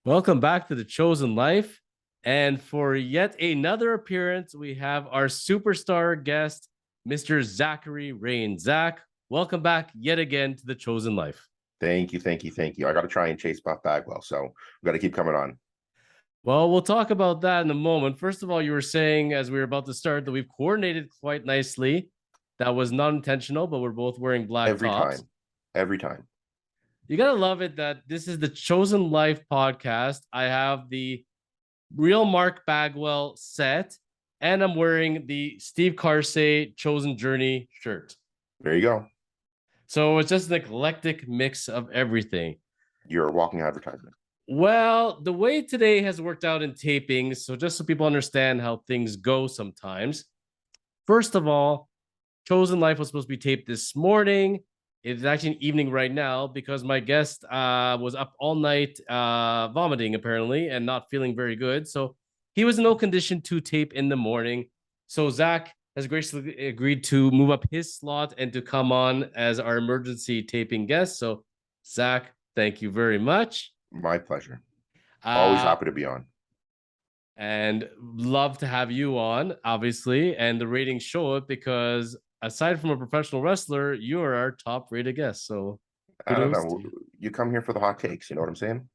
Welcome back to The Chosen Life. And for yet another appearance, we have our superstar guest, Mr. Zachary Rain. Zach, welcome back yet again to The Chosen Life. Thank you. I got to try and chase Buff Bagwell, so we got to keep coming on. Well, we'll talk about that in a moment. First of all, you were saying as we were about to start that we've coordinated quite nicely. That was not intentional, but we're both wearing black tops. Every time. You got to love it that this is the Chosen Life podcast. I have the real Mark Bagwell set, and I'm wearing the Steve Carsey Chosen Journey shirt. There you go. So it's just an eclectic mix of everything. You're a walking advertisement. Well, the way today has worked out in taping, so just so people understand how things go sometimes. First of all, Chosen Life was supposed to be taped this morning. It's actually an evening right now because my guest was up all night vomiting, apparently, and not feeling very good. So he was in no condition to tape in the morning. So Zach has graciously agreed to move up his slot and to come on as our emergency taping guest. So, Zach, thank you very much. My pleasure. Always happy to be on. And love to have you on, obviously. And the ratings show it because aside from a professional wrestler, you are our top rated guest. So I don't know. You come here for the hot takes. You know what I'm saying?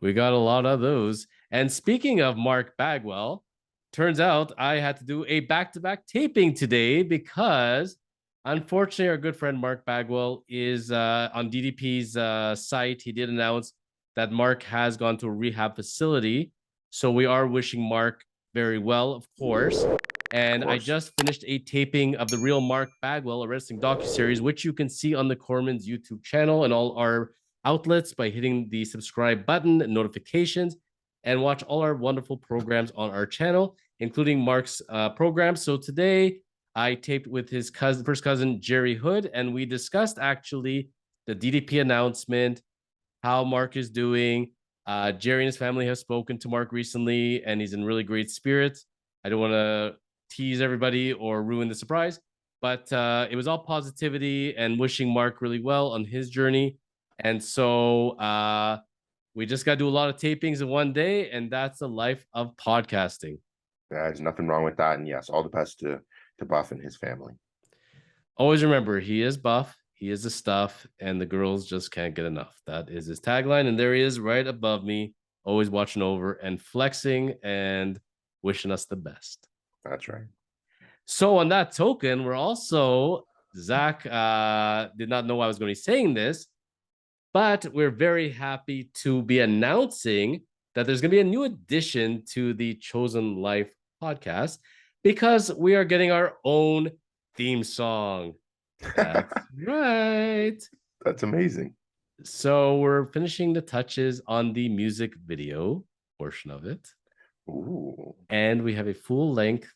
We got a lot of those. And speaking of Mark Bagwell, turns out I had to do a back-to-back taping today because unfortunately our good friend Mark Bagwell is on DDP's site. He did announce that Mark has gone to a rehab facility. So we are wishing Mark very well, of course. And I just finished a taping of the real Mark Bagwell, a wrestling docuseries, which you can see on the Kormans YouTube channel and all our outlets by hitting the subscribe button and notifications, and watch all our wonderful programs on our channel, including Mark's programs. So today I taped with his first cousin, Jerry Hood, and we discussed actually the DDP announcement, how Mark is doing. Jerry and his family have spoken to Mark recently, and he's in really great spirits. I don't want to tease everybody or ruin the surprise, but it was all positivity and wishing Mark really well on his journey. And so we just got to do a lot of tapings in one day, and that's the life of podcasting. There's nothing wrong with that. And yes, all the best to Buff and his family. Always remember, he is Buff. He is the stuff, and the girls just can't get enough. That is his tagline. And there he is right above me, always watching over and flexing and wishing us the best. That's right. So on that token, we're also, Zach did not know I was going to be saying this, but we're very happy to be announcing that there's going to be a new addition to the Chosen Life podcast because we are getting our own theme song. That's right. That's amazing. So we're finishing the touches on the music video portion of it. Ooh. And we have a full-length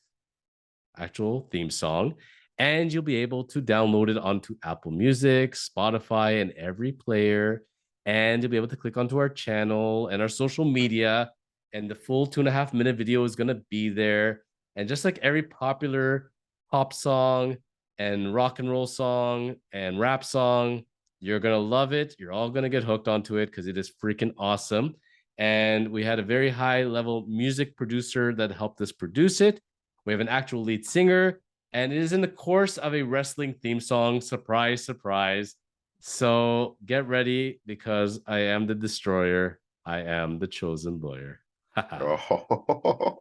actual theme song. And you'll be able to download it onto Apple Music, Spotify, and every player. And you'll be able to click onto our channel and our social media. And the full 2.5-minute video is going to be there. And just like every popular pop song and rock and roll song and rap song, you're going to love it. You're all going to get hooked onto it because it is freaking awesome. And we had a very high level music producer that helped us produce it. We have an actual lead singer, and it is in the course of a wrestling theme song. Surprise, surprise. So get ready because I am the destroyer. I am the chosen lawyer. Oh,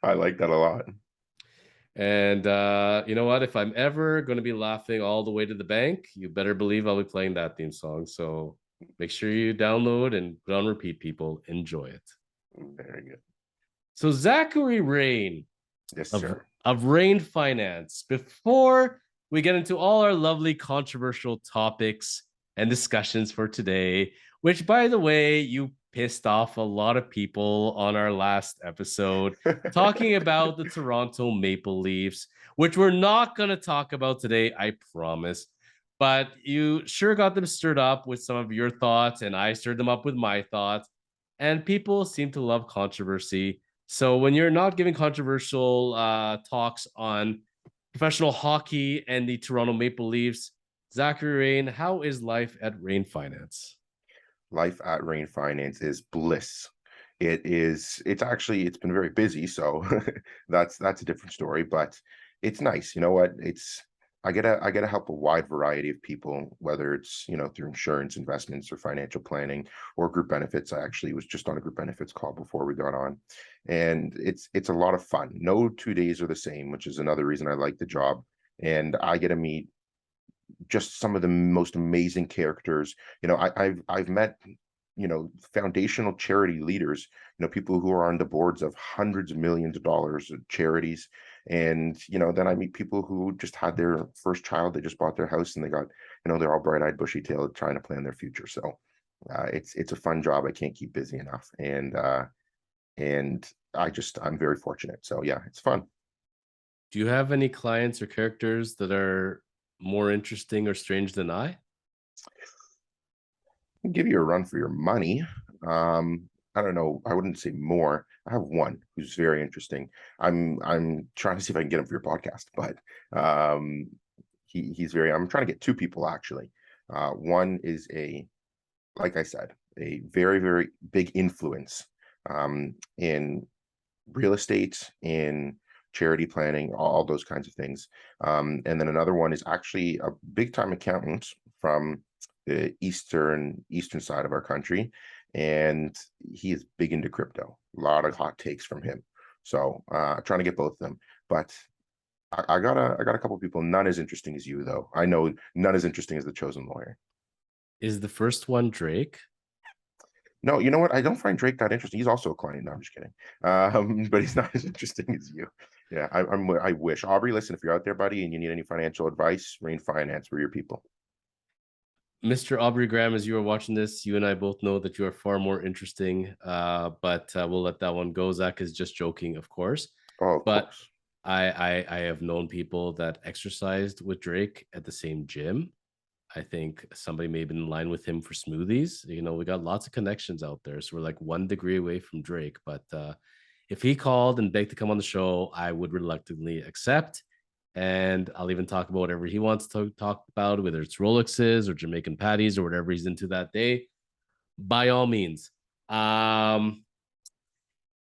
I like that a lot. And you know what? If I'm ever going to be laughing all the way to the bank, you better believe I'll be playing that theme song. So make sure you download and put on repeat, people. Enjoy it. Very good. So Zachary Rain, yes, sir, of Rain Finance. Before we get into all our lovely controversial topics and discussions for today, which, by the way, you pissed off a lot of people on our last episode, talking about the Toronto Maple Leafs, which we're not going to talk about today, I promise. But you sure got them stirred up with some of your thoughts, and I stirred them up with my thoughts. And people seem to love controversy. So when you're not giving controversial talks on professional hockey and the Toronto Maple Leafs, Zachary Rain, how is life at Rain Finance? life at Rain Finance is bliss. It's been very busy, so that's a different story, but it's nice. You know what? I get to help a wide variety of people, whether it's, through insurance, investments, or financial planning, or group benefits. I actually was just on a group benefits call before we got on, and it's a lot of fun. No 2 days are the same, which is another reason I like the job. And I get to meet just some of the most amazing characters. I've met, foundational charity leaders, people who are on the boards of hundreds of millions of dollars of charities. And, then I meet people who just had their first child, they just bought their house, and they got, they're all bright-eyed, bushy-tailed, trying to plan their future. So it's a fun job. I can't keep busy enough. And I'm very fortunate. So yeah, it's fun. Do you have any clients or characters that are more interesting or strange than I? Give you a run for your money. I don't know. I wouldn't say more. I have one who's very interesting. I'm trying to see if I can get him for your podcast, but he's very. I'm trying to get two people actually. One is like I said, a very, very big influence in real estate, in charity planning, all those kinds of things. And then another one is actually a big time accountant from the eastern side of our country, and he is big into crypto. A lot of hot takes from him. So trying to get both of them, but I got a couple of people, none as interesting as you though. I know none as interesting as the chosen lawyer. Is the first one Drake? No, you know what? I don't find Drake that interesting. He's also a client. No, I'm just kidding. But he's not as interesting as you. Yeah, I wish. Aubrey, listen, if you're out there, buddy, and you need any financial advice, Rain Finance, we're your people. Mr. Aubrey Graham, as you are watching this, you and I both know that you are far more interesting, but we'll let that one go. Zach is just joking, of course. Oh, of but course. I have known people that exercised with Drake at the same gym. I think somebody may have been in line with him for smoothies. We got lots of connections out there. So we're like 1 degree away from Drake. But if he called and begged to come on the show, I would reluctantly accept. And I'll even talk about whatever he wants to talk about, whether it's Rolexes or Jamaican patties or whatever he's into that day, by all means.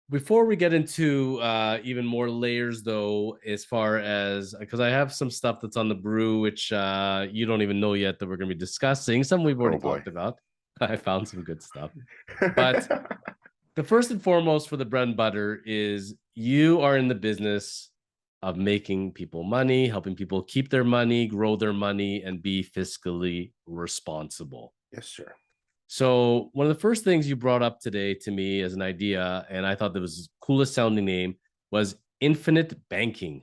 Before we get into even more layers, though, as far as, because I have some stuff that's on the brew, which you don't even know yet that we're going to be discussing. Some we've already talked about. I found some good stuff. But the first and foremost for the bread and butter is you are in the business of making people money, helping people keep their money, grow their money, and be fiscally responsible. Yes, sir. So one of the first things you brought up today to me as an idea, and I thought that was the coolest sounding name, was infinite banking.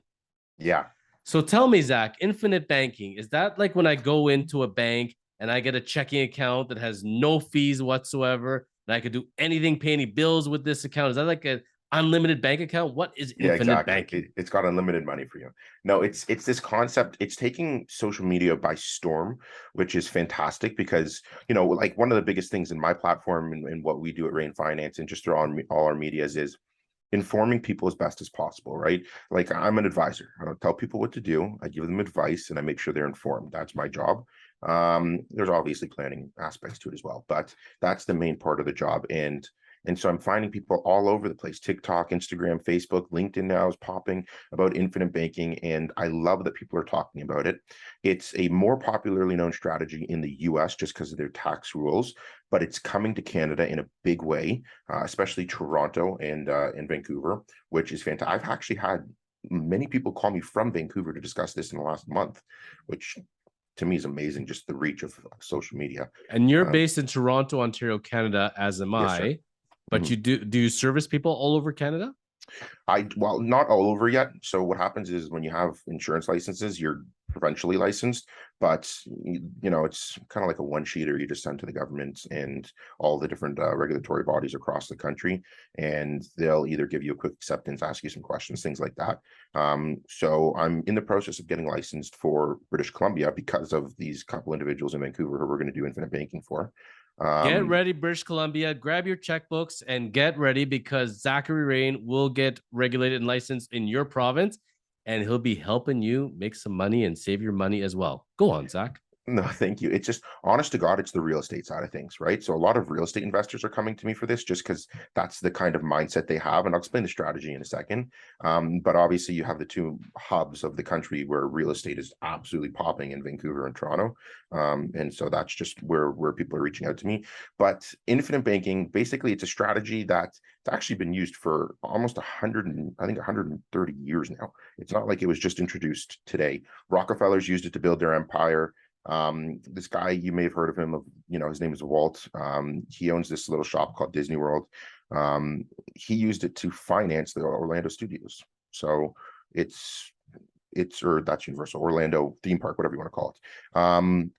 Yeah. So tell me, Zach, infinite banking, is that like when I go into a bank and I get a checking account that has no fees whatsoever, and I could do anything, pay any bills with this account? Is that like an unlimited bank account? What is infinite banking? It's got unlimited money for you. No, it's this concept. It's taking social media by storm, which is fantastic because, like one of the biggest things in my platform and what we do at Rain Finance and just through all our medias is informing people as best as possible, right? Like I'm an advisor. I don't tell people what to do. I give them advice and I make sure they're informed. That's my job. There's obviously planning aspects to it as well, but that's the main part of the job. And so I'm finding people all over the place, TikTok, Instagram, Facebook, LinkedIn now is popping about infinite banking. And I love that people are talking about it. It's a more popularly known strategy in the US just because of their tax rules, but it's coming to Canada in a big way, especially Toronto and Vancouver, which is fantastic. I've actually had many people call me from Vancouver to discuss this in the last month, which to me is amazing, just the reach of social media. And you're based in Toronto, Ontario, Canada, as am Yes, I. sir. But you do you service people all over Canada? Well, not all over yet. So what happens is when you have insurance licenses, you're provincially licensed, but it's kind of like a one-sheeter you just send to the government and all the different regulatory bodies across the country, and they'll either give you a quick acceptance, ask you some questions, things like that. So I'm in the process of getting licensed for British Columbia because of these couple individuals in Vancouver who we're going to do infinite banking for. Get ready, British Columbia. Grab your checkbooks and get ready because Zachary Rain will get regulated and licensed in your province, and he'll be helping you make some money and save your money as well. Go on, Zach. No, thank you. It's just honest to God, it's the real estate side of things, right? So a lot of real estate investors are coming to me for this just because that's the kind of mindset they have. And I'll explain the strategy in a second. But obviously, you have the two hubs of the country where real estate is absolutely popping in Vancouver and Toronto. And so that's just where people are reaching out to me. But infinite banking, basically, it's a strategy that's actually been used for almost 100 and I think 130 years now. It's not like it was just introduced today. Rockefellers used it to build their empire. This guy, you may have heard of him, his name is Walt. He owns this little shop called Disney World. He used it to finance the Orlando studios. So it's or that's Universal Orlando theme park, whatever you want to call it.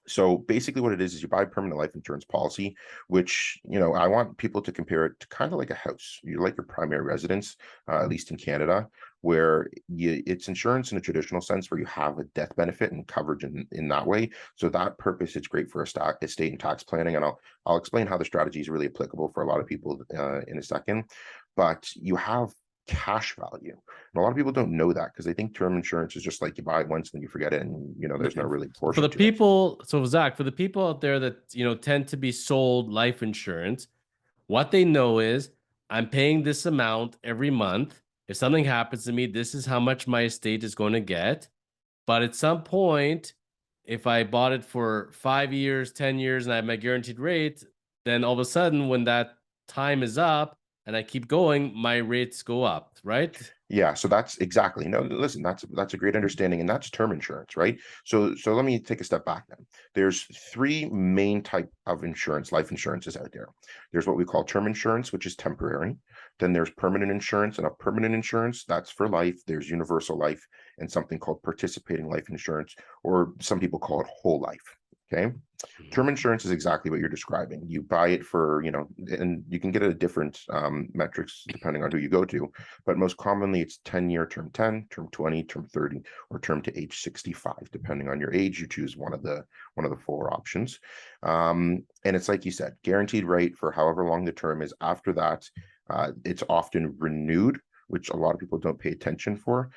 So basically what it is you buy a permanent life insurance policy, which, I want people to compare it to kind of like a house. You like your primary residence, at least in Canada, where it's insurance in a traditional sense where you have a death benefit and coverage in that way. So that purpose, it's great for estate and tax planning. And I'll explain how the strategy is really applicable for a lot of people in a second. But you have cash value. And a lot of people don't know that because they think term insurance is just like you buy it once and then you forget it, and there's no really portion For the to it. people, so Zach, for the people out there that tend to be sold life insurance, what they know is I'm paying this amount every month. If something happens to me, this is how much my estate is going to get. But at some point, if I bought it for 5 years, 10 years, and I have my guaranteed rate, then all of a sudden, when that time is up and I keep going, my rates go up, right? Yeah, so that's exactly. No, listen, that's a great understanding, and that's term insurance, right? So let me take a step back then. There's three main type of insurance, life insurances out there. There's what we call term insurance, which is temporary. Then there's permanent insurance, and a permanent insurance, that's for life. There's universal life and something called participating life insurance, or some people call it whole life. Okay. Term insurance is exactly what you're describing. You buy it for, and you can get it at different metrics depending on who you go to, but most commonly it's 10-year term 10, term 20, term 30, or term to age 65. Depending on your age, you choose one of the four options. And it's like you said, guaranteed rate for however long the term is. After that, it's often renewed, which a lot of people don't pay attention for.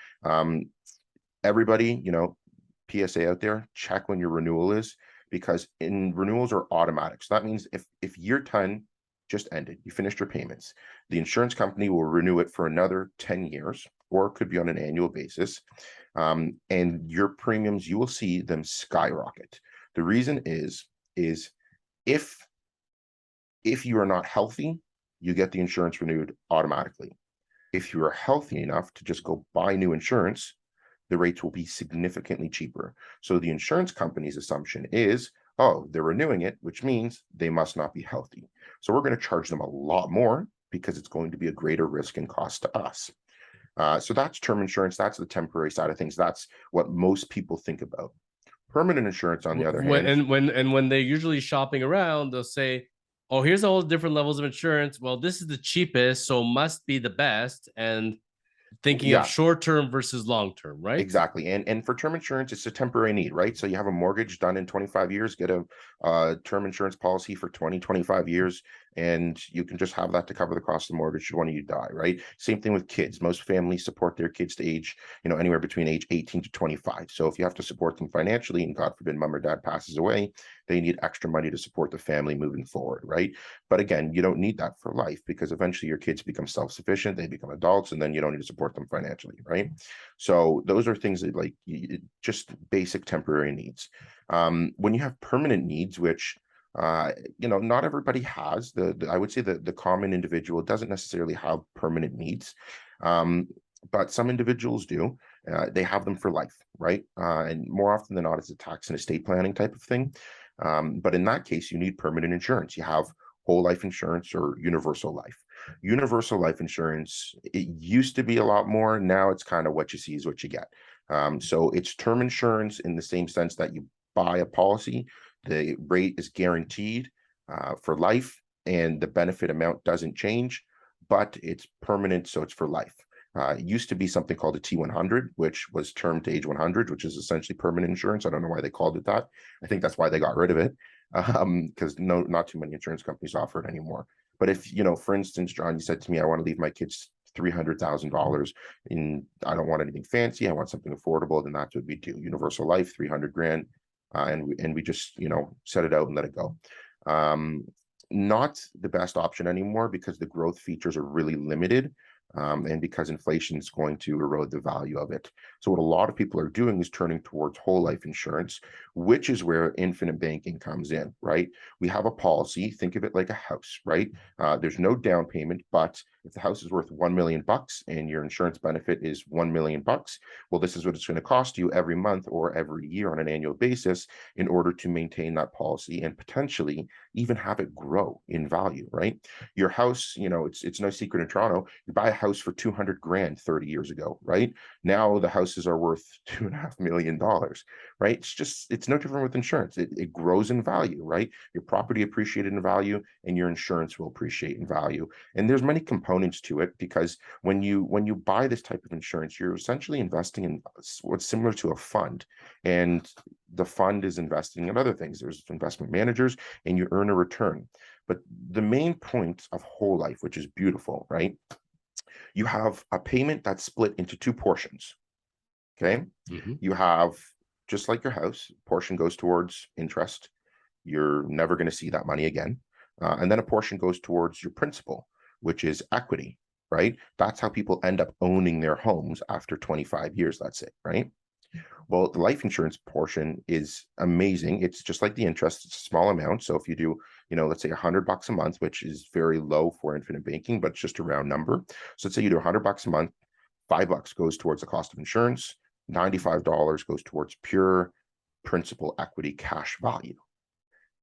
Everybody, PSA out there, check when your renewal is, because renewals are automatic. So that means if year 10 just ended, you finished your payments, the insurance company will renew it for another 10 years, or it could be on an annual basis. And your premiums, you will see them skyrocket. The reason is if you are not healthy, you get the insurance renewed automatically. If you are healthy enough to just go buy new insurance, the rates will be significantly cheaper. So the insurance company's assumption is, oh, they're renewing it, which means they must not be healthy. So we're going to charge them a lot more because it's going to be a greater risk and cost to us. So that's term insurance. That's the temporary side of things. That's what most people think about. Permanent insurance, on the other hand, When they're usually shopping around, they'll say, "Oh, here's all different levels of insurance. Well, this is the cheapest, so must be the best." And thinking of yeah, short term versus long term, right? exactly. And for term insurance, it's a temporary need, right? So you have a mortgage done in 25 years, get a term insurance policy for 20, 25 years, and you can just have that to cover the cost of the mortgage should one of you die, right? Same thing with kids. Most families support their kids to age, anywhere between age 18 to 25. So if you have to support them financially, and God forbid mom or dad passes away, they need extra money to support the family moving forward, right? But again, you don't need that for life, because eventually your kids become self-sufficient, they become adults, and then you don't need to support them financially, right? So those are things that just basic temporary needs. When you have permanent needs, which not everybody has, I would say the common individual doesn't necessarily have permanent needs, but some individuals do. They have them for life, right? And more often than not, it's a tax and estate planning type of thing. But in that case, you need permanent insurance. You have whole life insurance or universal life. Universal life insurance, it used to be a lot more. Now it's kind of what you see is what you get. So it's term insurance in the same sense that you buy a policy, the rate is guaranteed for life, and the benefit amount doesn't change, but it's permanent, so it's for life. It used to be something called a T100, which was termed to age 100, which is essentially permanent insurance. I don't know why they called it that. I think that's why they got rid of it, because not too many insurance companies offer it anymore. But if, for instance, John, you said to me, I want to leave my kids $300,000 and I don't want anything fancy, I want something affordable, then that's what we do. Universal life, 300 grand, and we just, set it out and let it go. Not the best option anymore because the growth features are really limited. And because inflation is going to erode the value of it. So what a lot of people are doing is turning towards whole life insurance, which is where infinite banking comes in, right? We have a policy, think of it like a house, right? There's no down payment, but if the house is worth $1 million and your insurance benefit is $1 million, well, this is what it's going to cost you every month or every year on an annual basis in order to maintain that policy and potentially even have it grow in value, right? Your house, it's no secret in Toronto, you buy a house for 200 grand 30 years ago, right? Now the houses are worth $2.5 million, right? It's no different with insurance. It grows in value, right? Your property appreciated in value and your insurance will appreciate in value. And there's many components to it because when you buy this type of insurance, you're essentially investing in what's similar to a fund. And the fund is investing in other things. There's investment managers and you earn a return. But the main point of whole life, which is beautiful, right? You have a payment that's split into two portions. Okay. You have, just like your house, portion goes towards interest. You're never going to see that money again. And then a portion goes towards your principal, which is equity, right? That's how people end up owning their homes after 25 years, let's say, right? Well, the life insurance portion is amazing. It's just like the interest, it's a small amount. So if you do, let's say $100 a month, which is very low for infinite banking, but it's just a round number. So let's say you do $100 a month, $5 goes towards the cost of insurance, $95 goes towards pure principal equity cash value.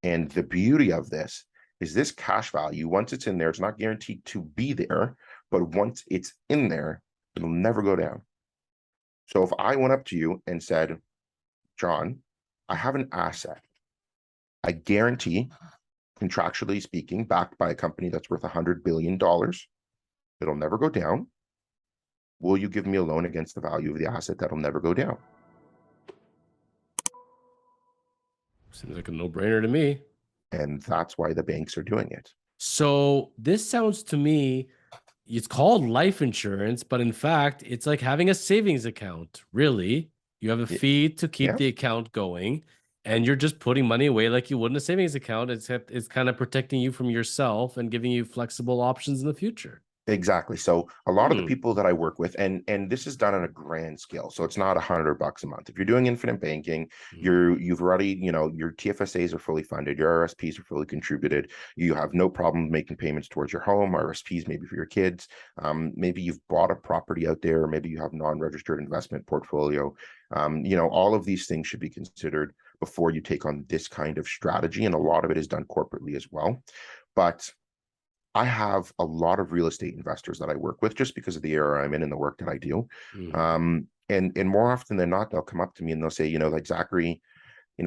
And the beauty of this is this cash value, once it's in there, it's not guaranteed to be there, but once it's in there, it'll never go down. So if I went up to you and said, John, I have an asset, I guarantee, contractually speaking, backed by a company that's worth $100 billion, it'll never go down. Will you give me a loan against the value of the asset that'll never go down? Seems like a no-brainer to me. And that's why the banks are doing it. So this sounds to me, it's called life insurance, but in fact, it's like having a savings account. Really, you have a fee to keep the account going, and you're just putting money away like you would in a savings account, except it's kind of protecting you from yourself and giving you flexible options in the future. Exactly. So a lot of the people that I work with, and this is done on a grand scale. So it's not $100 a month. If you're doing infinite banking, you've already, your TFSAs are fully funded, your RSPs are fully contributed. You have no problem making payments towards your home, RSPs maybe for your kids. Maybe you've bought a property out there, or maybe you have non-registered investment portfolio. All of these things should be considered before you take on this kind of strategy. And a lot of it is done corporately as well. But I have a lot of real estate investors that I work with just because of the area I'm in and the work that I do. And more often than not, they'll come up to me and they'll say, like, Zachary,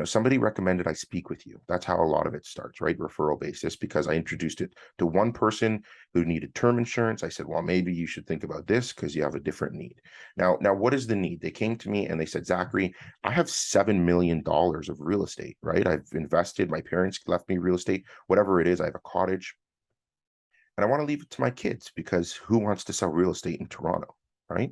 somebody recommended I speak with you. That's how a lot of it starts, right? Referral basis, because I introduced it to one person who needed term insurance. I said, well, maybe you should think about this because you have a different need. Now, what is the need? They came to me and they said, Zachary, I have $7 million of real estate, right? I've invested, my parents left me real estate, whatever it is. I have a cottage. And I want to leave it to my kids because who wants to sell real estate in Toronto, right?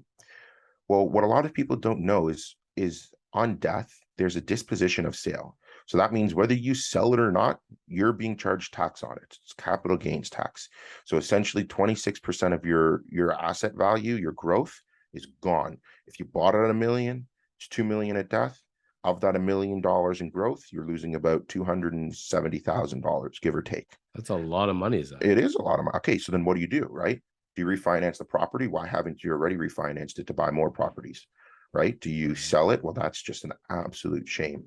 Well, what a lot of people don't know is on death, there's a disposition of sale. So that means whether you sell it or not, you're being charged tax on it. It's capital gains tax. So essentially 26% of your asset value, your growth is gone. If you bought it at $1 million, it's $2 million at death. Of that $1 million in growth, you're losing about $270,000, give or take. That's a lot of money, Zach. It is a lot of money. Okay, so then what do? Right? Do you refinance the property? Why haven't you already refinanced it to buy more properties? Right? Do you sell it? Well, that's just an absolute shame.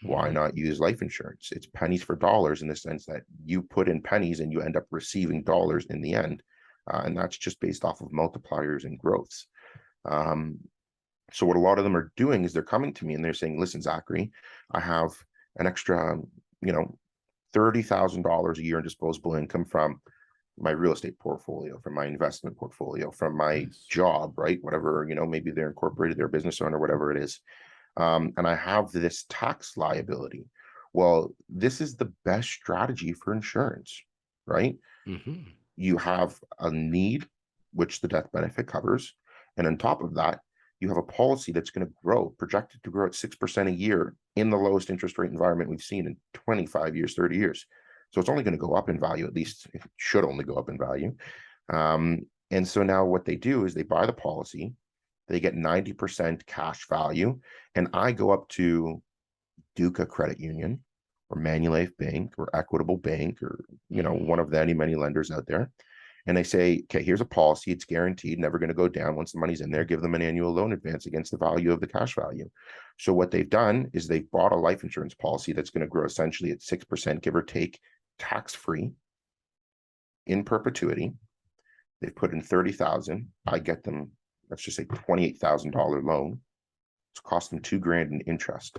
Why not use life insurance? It's pennies for dollars in the sense that you put in pennies and you end up receiving dollars in the end. And that's just based off of multipliers and growths. So what a lot of them are doing is they're coming to me and they're saying, listen, Zachary, I have an extra, $30,000 a year in disposable income from my real estate portfolio, from my investment portfolio, from my job, right? Whatever, maybe they're incorporated, they're a business owner, whatever it is. And I have this tax liability. Well, this is the best strategy for insurance, right? You have a need, which the death benefit covers. And on top of that, you have a policy that's going to grow, projected to grow at 6% a year in the lowest interest rate environment we've seen in 25 years, 30 years. So it's only going to go up in value, at least it should only go up in value. And so now what they do is they buy the policy, they get 90% cash value, and I go up to Duca Credit Union or Manulife Bank or Equitable Bank or, one of the many lenders out there. And they say, okay, here's a policy. It's guaranteed, never going to go down. Once the money's in there, give them an annual loan advance against the value of the cash value. So what they've done is they've bought a life insurance policy that's going to grow essentially at 6%, give or take, tax-free in perpetuity. They've put in 30,000. I get them, let's just say $28,000 loan. It's cost them $2,000 in interest,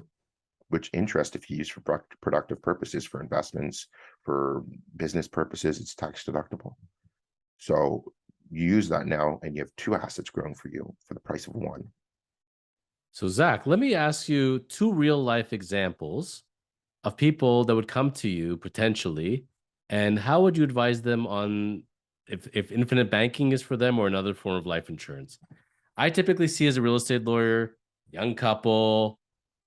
which interest, if you use for productive purposes, for investments, for business purposes, it's tax deductible. So you use that now and you have two assets growing for you for the price of one. So Zach, let me ask you two real life examples of people that would come to you potentially, and how would you advise them on if infinite banking is for them or another form of life insurance? I typically see as a real estate lawyer, young couple,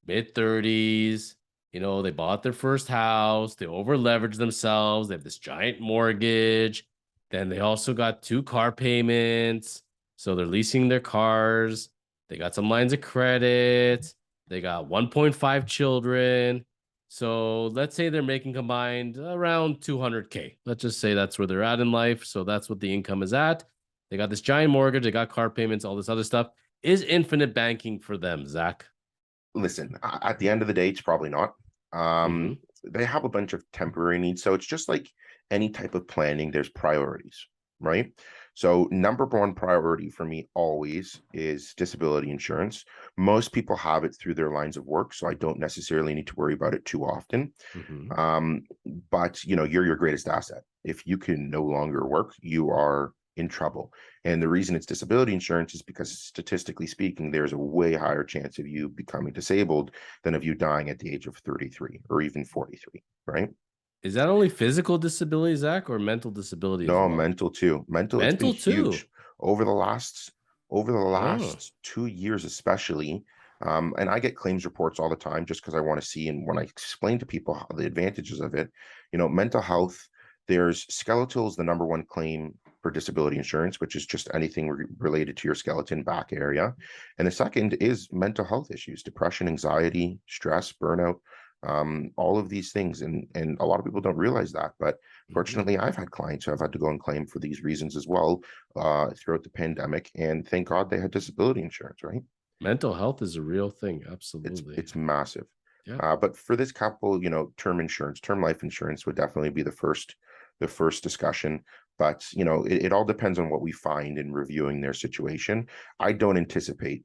mid-30s, they bought their first house, they over leveraged themselves, they have this giant mortgage, then they also got 2 car payments, so they're leasing their cars, they got some lines of credit, they got 1.5 children. So let's say they're making combined around 200K. Let's just say that's where they're at in life. So that's what the income is at. They got this giant mortgage, they got car payments, all this other stuff. Is infinite banking for them, Zach? Listen, at the end of the day, it's probably not. They have a bunch of temporary needs. So it's just like any type of planning, there's priorities, right? So number one priority for me always is disability insurance. Most people have it through their lines of work, so I don't necessarily need to worry about it too often. But you're your greatest asset. If you can no longer work, you are in trouble. And the reason it's disability insurance is because statistically speaking, there's a way higher chance of you becoming disabled than of you dying at the age of 33 or even 43, right? Is that only physical disability, Zach, or mental disability as No, well? mental too. It's been Mental too. huge over the last 2 years, especially. And I get claims reports all the time just because I want to see, and when I explain to people the advantages of it, mental health, there's skeletal is the number one claim for disability insurance, which is just anything related to your skeleton back area. And the second is mental health issues, depression, anxiety, stress, burnout, all of these things. And a lot of people don't realize that. But fortunately, I've had clients who have had to go and claim for these reasons as well throughout the pandemic. And thank God they had disability insurance, right? Mental health is a real thing. Absolutely. It's massive. Yeah. But for this couple, term life insurance would definitely be the first discussion. But it all depends on what we find in reviewing their situation. I don't anticipate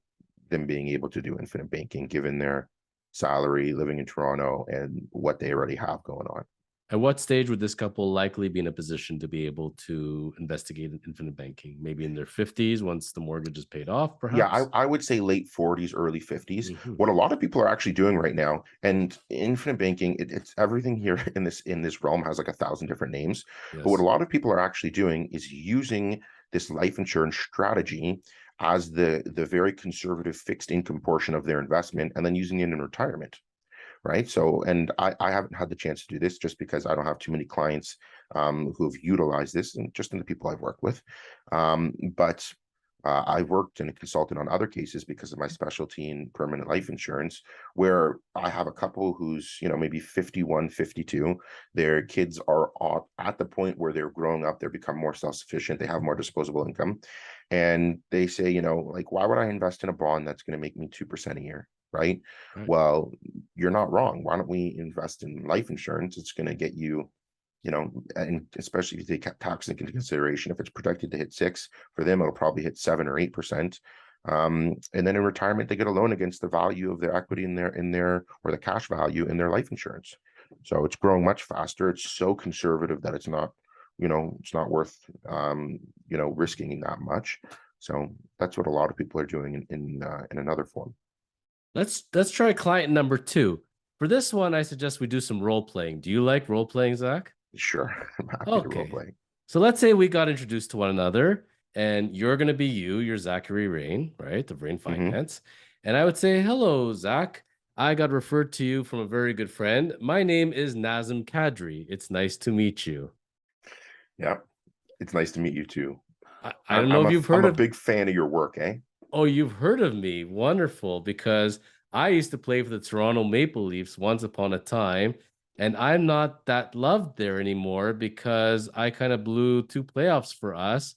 them being able to do infinite banking given their salary, living in Toronto, and what they already have going on. At what stage would this couple likely be in a position to be able to investigate infinite banking? Maybe in their 50s, once the mortgage is paid off, perhaps? Yeah, I would say late 40s, early 50s. What a lot of people are actually doing right now, and infinite banking, it's everything here in this realm has like 1,000 different names. Yes. But what a lot of people are actually doing is using this life insurance strategy as the very conservative fixed income portion of their investment, and then using it in retirement. Right. So, and I haven't had the chance to do this just because I don't have too many clients who have utilized this, and just in the people I've worked with. But I've worked and consulted on other cases because of my specialty in permanent life insurance, where I have a couple who's, maybe 51, 52. Their kids are at the point where they're growing up, they're become more self-sufficient, they have more disposable income. And they say, like, why would I invest in a bond that's going to make me 2% a year? Right. Well, you're not wrong. Why don't we invest in life insurance? It's going to get you, and especially if you take tax into consideration, if it's projected to hit 6, for them, it'll probably hit 7 or 8%. And then in retirement, they get a loan against the value of their equity in their or the cash value in their life insurance. So it's growing much faster. It's so conservative that it's not worth, risking that much. So that's what a lot of people are doing in another form. Let's try client number 2. For this one, I suggest we do some role playing. Do you like role playing, Zach? Sure. I'm happy to role play. So let's say we got introduced to one another and you're going to be you're Zachary Rain, right? Of Rain Hmm. Finance. And I would say, hello, Zach. I got referred to you from a very good friend. My name is Nazem Kadri. It's nice to meet you. Yeah, it's nice to meet you too. I don't know if you've I'm heard a of. big fan of your work, eh? Oh, you've heard of me. Wonderful. Because I used to play for the Toronto Maple Leafs once upon a time. And I'm not that loved there anymore because I kind of blew two playoffs for us.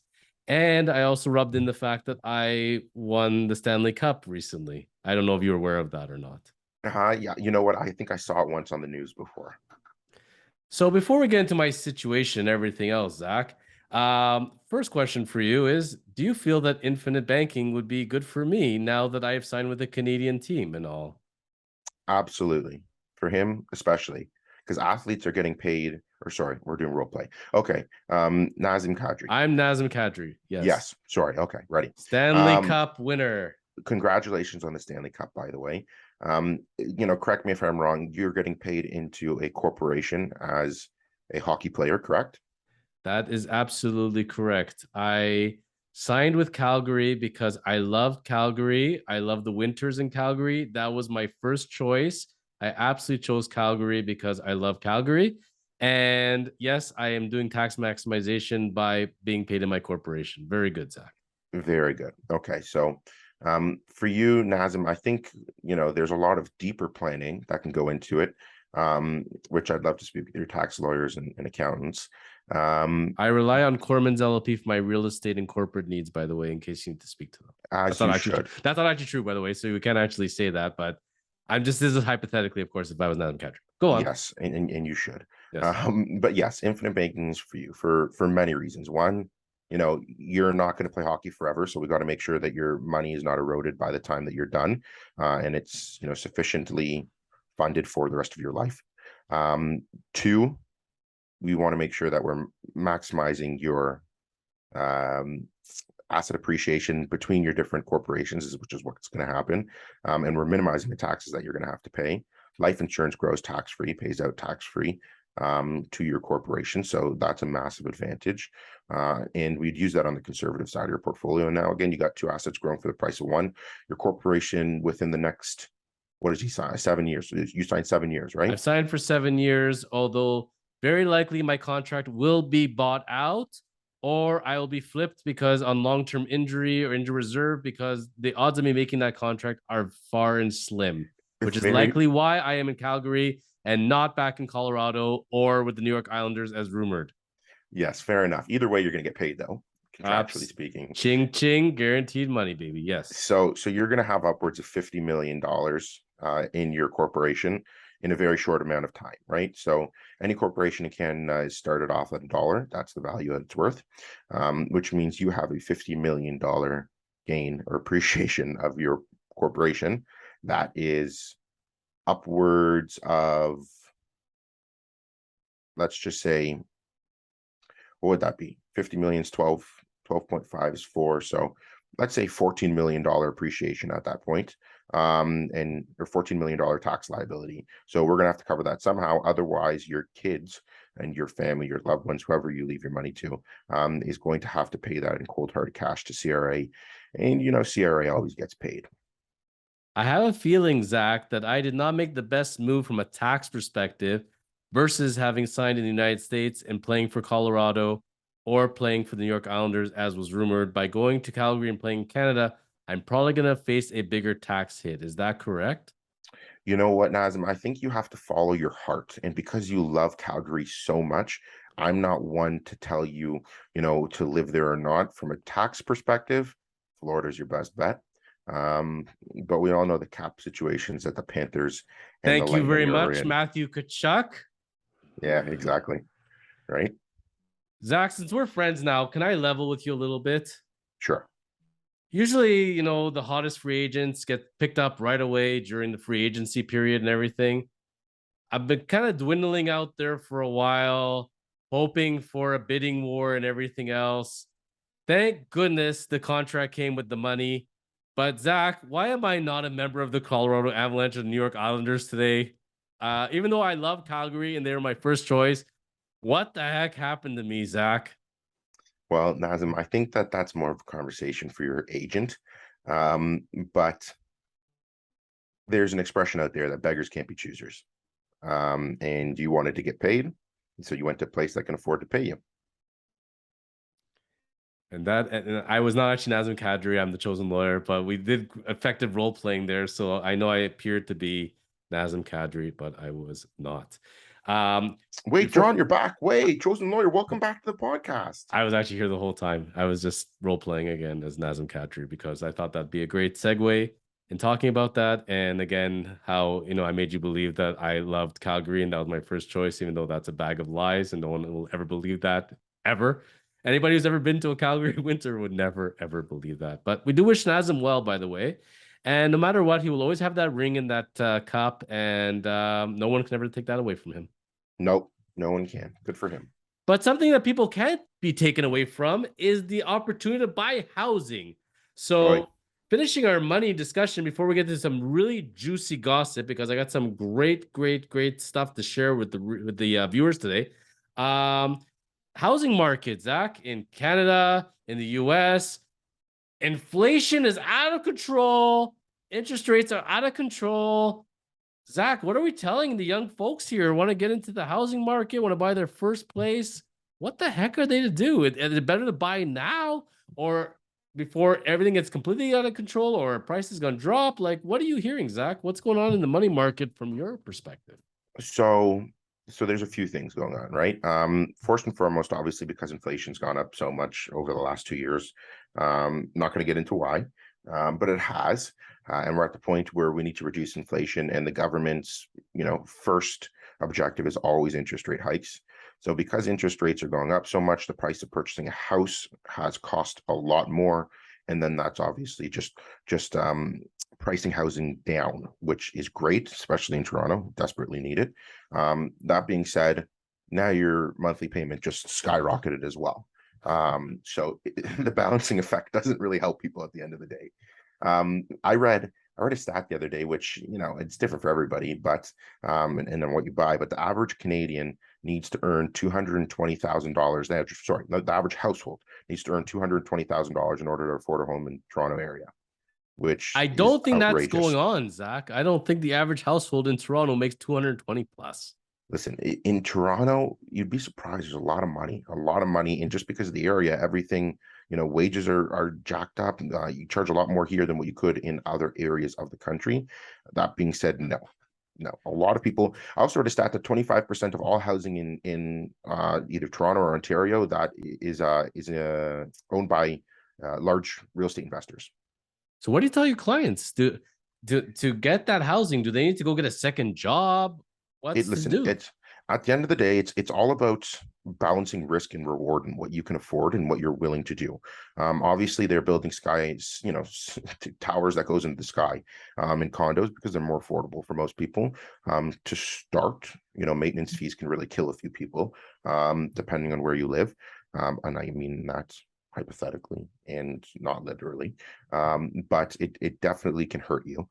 And I also rubbed in the fact that I won the Stanley Cup recently. I don't know if you're aware of that or not. Yeah, you know what? I think I saw it once on the news before. So before we get into my situation and everything else, Zach, first question for you is: do you feel that infinite banking would be good for me now that I have signed with a Canadian team and all? Absolutely. For him, especially because athletes are getting paid, or sorry, we're doing role play. Okay. Nazem Kadri. I'm Nazem Kadri. Yes, Yes. Sorry. Okay. Ready. Stanley Um, Cup winner. Congratulations on the Stanley Cup, by the way. Correct me if I'm wrong. You're getting paid into a corporation as a hockey player, correct? That is absolutely correct. I signed with Calgary because I love Calgary. I love the winters in Calgary. That was my first choice. I absolutely chose Calgary because I love Calgary. And yes, I am doing tax maximization by being paid in my corporation. Very good, Zach. Very good. Okay. So, for you, Nazem, I think, there's a lot of deeper planning that can go into it, which I'd love to speak with your tax lawyers and accountants. Um, I rely on Cormans LLP for my real estate and corporate needs, by the way, in case you need to speak to them. That's as not you actually true. should. That's not actually true, by the way. So we can't actually say that, but I'm just this is hypothetically, of course, if I was Nathan Kadri. Go on. Yes, and you should. Yes. But yes, infinite banking is for you for many reasons. One, you're not going to play hockey forever, so we got to make sure that your money is not eroded by the time that you're done, and it's sufficiently funded for the rest of your life. Two, we want to make sure that we're maximizing your um, asset appreciation between your different corporations, which is what's going to happen, and we're minimizing the taxes that you're going to have to pay. Life insurance grows tax free, pays out tax free to your corporation, so that's a massive advantage. And we'd use that on the conservative side of your portfolio. And now, again, you got two assets growing for the price of one. Your corporation within the next, what does he sign? 7 years. You signed 7 years, right? I've signed for 7 years, although very likely my contract will be bought out or I will be flipped because on long-term injury or injury reserve, because the odds of me making that contract are far and slim, which is Very likely why I am in Calgary and not back in Colorado or with the New York Islanders as rumored. Yes, fair enough. Either way, you're going to get paid though, contractually Ops, speaking. ching ching, guaranteed money, baby. Yes. So you're going to have upwards of $50 million in your corporation in a very short amount of time, right? So any corporation can start it off at $1. That's the value that it's worth, which means you have a $50 million gain or appreciation of your corporation. That is upwards of, let's just say, what would that be? 50 million is 12.5 is 4. So let's say $14 million appreciation at that point, and or $14 million tax liability. So we're going to have to cover that somehow. Otherwise, your kids and your family, your loved ones, whoever you leave your money to, is going to have to pay that in cold hard cash to CRA. And CRA always gets paid. I have a feeling, Zach, that I did not make the best move from a tax perspective versus having signed in the United States and playing for Colorado or playing for the New York Islanders, as was rumored. By going to Calgary and playing in Canada, I'm probably going to face a bigger tax hit. Is that correct? You know what, Nazem? I think you have to follow your heart. And because you love Calgary so much, I'm not one to tell you, to live there or not. From a tax perspective, Florida's your best bet. Um, but we all know the cap situations that the Panthers and the Thank you very Lightning are much, in. Matthew Kachuk. Yeah, exactly. Right? Zach, since we're friends now, can I level with you a little bit? Sure. Usually, the hottest free agents get picked up right away during the free agency period and everything. I've been kind of dwindling out there for a while, hoping for a bidding war and everything else. Thank goodness the contract came with the money. But Zach, why am I not a member of the Colorado Avalanche and New York Islanders today? Even though I love Calgary and they were my first choice, what the heck happened to me, Zach? Well, Nazem, I think that that's more of a conversation for your agent. But there's an expression out there that beggars can't be choosers. And you wanted to get paid, so you went to a place that can afford to pay you. And I was not actually Nazem Kadri. I'm the chosen lawyer, but we did effective role playing there. So I know I appeared to be Nazem Kadri, but I was not. Wait, Before John, you're back. Wait, chosen lawyer, welcome back to the podcast. I was actually here the whole time. I was just role playing again as Nazem Kadri because I thought that'd be a great segue in talking about that. And again, how I made you believe that I loved Calgary and that was my first choice, even though that's a bag of lies and no one will ever believe that ever. Anybody who's ever been to a Calgary winter would never ever believe that. But we do wish Nazem well, by the way. And no matter what, he will always have that ring in that cup, and no one can ever take that away from him. Nope, no one can. Good for him. But something that people can't be taken away from is the opportunity to buy housing. Right. So, finishing our money discussion before we get to some really juicy gossip, because I got some great stuff to share with the viewers today. Housing market, Zach, in Canada, in the US, inflation is out of control. Interest rates are out of control. Zach, what are we telling the young folks here? Want to get into the housing market, want to buy their first place? What the heck are they to do? Is it better to buy now or before everything gets completely out of control or price is going to drop? Like, what are you hearing, Zach? What's going on in the money market from your perspective? So there's a few things going on, right? First and foremost, obviously, because inflation's gone up so much over the last 2 years. Not going to get into why, but it has. And we're at the point where we need to reduce inflation, and the government's, first objective is always interest rate hikes. So because interest rates are going up so much, the price of purchasing a house has cost a lot more. And then that's obviously just pricing housing down, which is great, especially in Toronto, desperately needed. That being said, now your monthly payment just skyrocketed as well. So the balancing effect doesn't really help people at the end of the day. I read a stat the other day, which it's different for everybody, but and then what you buy, but the average Canadian needs to earn $220,000. Sorry, the average household needs to earn $220,000 in order to afford a home in Toronto area, which I is don't think that's going outrageous. on, Zach. I don't think the average household in Toronto makes 220 plus. Listen, in Toronto, you'd be surprised. There's a lot of money, and just because of the area, everything, wages are jacked up. You charge a lot more here than what you could in other areas of the country. That being said, no, a lot of people. I also read a stat that 25% of all housing in either Toronto or Ontario that is owned by large real estate investors. So what do you tell your clients? To get that housing, do they need to go get a second job? What's to Listen, do? it's at the end of the day, it's all about balancing risk and reward and what you can afford and what you're willing to do. Obviously, they're building skies, towers that goes into the sky in condos because they're more affordable for most people. To start, maintenance fees can really kill a few people, depending on where you live. And I mean that hypothetically and not literally, but it definitely can hurt you.